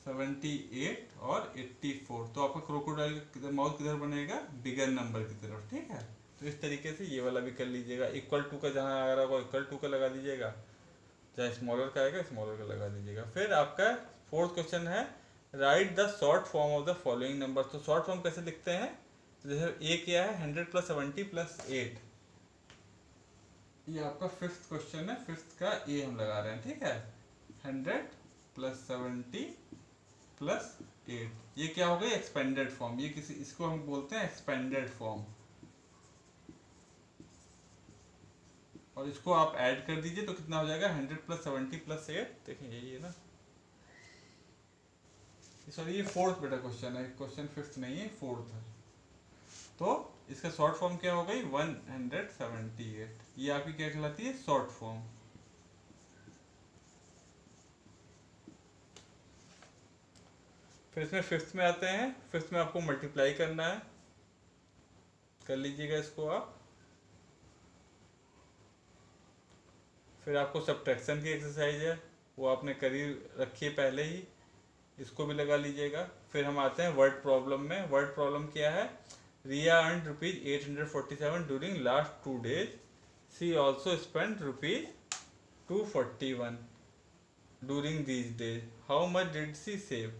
78 और 84, तो आपका क्रोकोडाइल का माउथ किधर बनेगा, बिगर नंबर की तरफ। ठीक है, तो इस तरीके से ये वाला भी कर लीजिएगा। इक्वल टू का जहाँ आ रहा होगा इक्वल टू का लगा दीजिएगा, जहाँ स्मॉलर का आएगा स्मॉलर का लगा दीजिएगा। फिर आपका 4th क्वेश्चन है right the short form of the following number. तो शॉर्ट फॉर्म कैसे लिखते हैं, तो जैसे ए क्या है 100 + 70 + 8, ये आपका 5th क्वेश्चन है, 5th का ए हम लगा रहे हैं। ठीक है, 100 + 70 + 8, ये क्या हो गई, एक्सपेंडेड फॉर्म। ये किसी, इसको हम बोलते हैं एक्सपेंडेड फॉर्म, और इसको आप ऐड कर दीजिए तो कितना हो जाएगा, 100 + 70 + 8, देखिए यही है ना, सॉरी ये 4th बेटा क्वेश्चन है, क्वेश्चन 5th नहीं है, 4th है। तो इसका शॉर्ट फॉर्म क्या हो गई, 178, ये आपकी क्या कहलाती है, शॉर्ट फॉर्म। फिर इसमें फिफ्थ में आते हैं। फिफ्थ में आपको मल्टीप्लाई करना है, कर लीजिएगा इसको आप। फिर आपको सब्ट्रैक्शन की एक्सरसाइज है, वो आपने करी रखी है पहले ही, इसको भी लगा लीजिएगा। फिर हम आते हैं वर्ड प्रॉब्लम में। वर्ड प्रॉब्लम क्या है? Riya earn ₹847 during last 2 days, she also spend ₹241 during these days, how much did she save.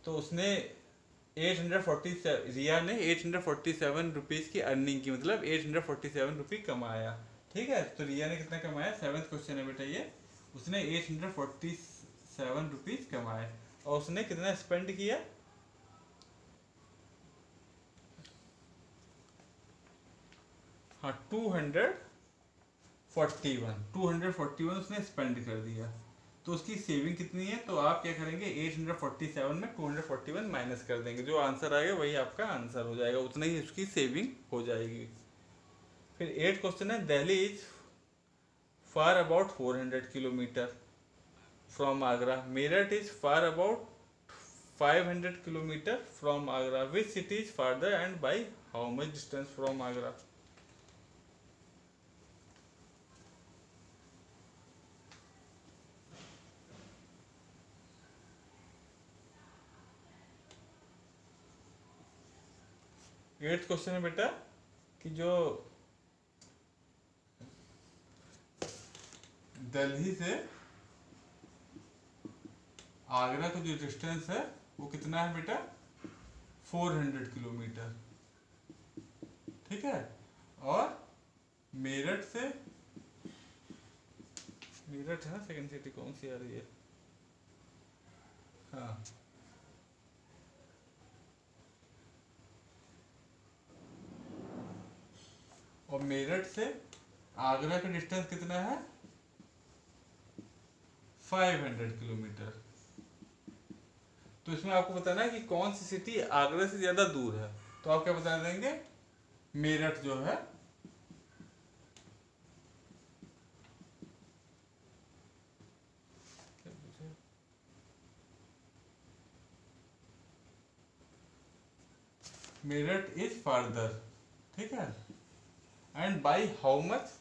तो उसने 847, रिया ने 847 रुपीज़ की अर्निंग की, मतलब 847 रुपये कमाया। ठीक है, तो रिया ने कितना कमाया? 7th क्वेश्चन है बेटा ये। उसने 847 रुपीज़ कमाए और उसने कितना स्पेंड किया? हाँ, 241 उसने स्पेंड कर दिया। तो उसकी सेविंग कितनी है? तो आप क्या करेंगे, 847 में 241 माइनस कर देंगे, जो आंसर आएगा वही आपका आंसर हो जाएगा, उतना ही उसकी सेविंग हो जाएगी। फिर 8 क्वेश्चन है, Delhi is far about 400 kilometre from Agra, Meerut is far about 500 kilometre from Agra, which city is farther and by how much distance from Agra. Eighth question है बेटा कि जो दिल्ली से आगरा का जो डिस्टेंस है वो कितना है बेटा? 400 किलोमीटर। ठीक है, और मेरठ से, मेरठ है ना सेकंड सिटी, कौन सी आ रही है? हाँ, और मेरठ से आगरा का डिस्टेंस कितना है? 500 किलोमीटर। तो इसमें आपको बताना है कि कौन सी सिटी आगरा से ज्यादा दूर है। तो आप क्या बता देंगे? मेरठ जो है मेरठ इज फार्दर। ठीक है, एंड बाई हाउ मच,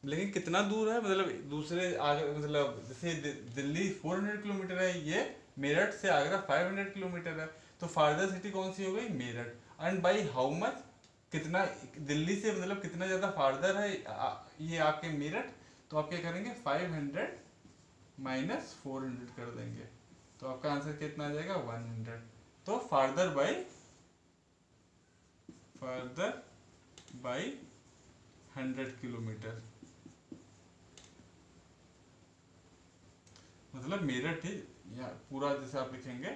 लेकिन कितना दूर है, मतलब दूसरे मतलब जैसे दिल्ली 400 किलोमीटर है, ये मेरठ से आगरा 500 किलोमीटर है, तो फार्दर सिटी कौन सी हो गई? Meerut. And by how much, कितना दिल्ली से मतलब कितना ज़्यादा फार्दर है ये आपके मेरठ। तो आप क्या करेंगे? 500 माइनस 400 कर देंगे, तो आपका आंसर कितना आ जाएगा? 100। तो फार्दर बाई 100 किलोमीटर, मतलब मेरठ ही, या पूरा जैसे आप लिखेंगे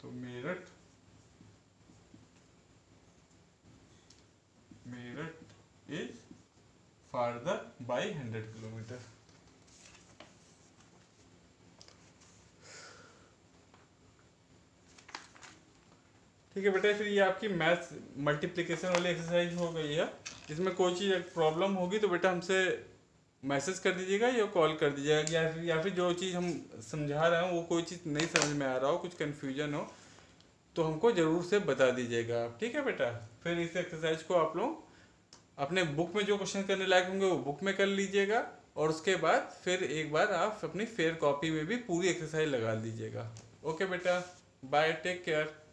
तो Meerut is farther by 100 kilometre. ठीक है बेटा, फिर ये आपकी मैथ्स मल्टीप्लिकेशन वाली एक्सरसाइज हो गई है। इसमें कोई चीज़ प्रॉब्लम होगी तो बेटा हमसे मैसेज कर दीजिएगा या कॉल कर दीजिएगा, या फिर जो चीज़ हम समझा रहे हैं वो कोई चीज़ नहीं समझ में आ रहा हो, कुछ कन्फ्यूजन हो, तो हमको ज़रूर से बता दीजिएगा आप। ठीक है बेटा, फिर इस एक्सरसाइज को आप लोग अपने बुक में जो क्वेश्चन करने लायक होंगे वो बुक में कर लीजिएगा, और उसके बाद फिर एक बार आप अपनी फेयर कॉपी में भी पूरी एक्सरसाइज लगा लीजिएगा। ओके बेटा, बाय, टेक केयर।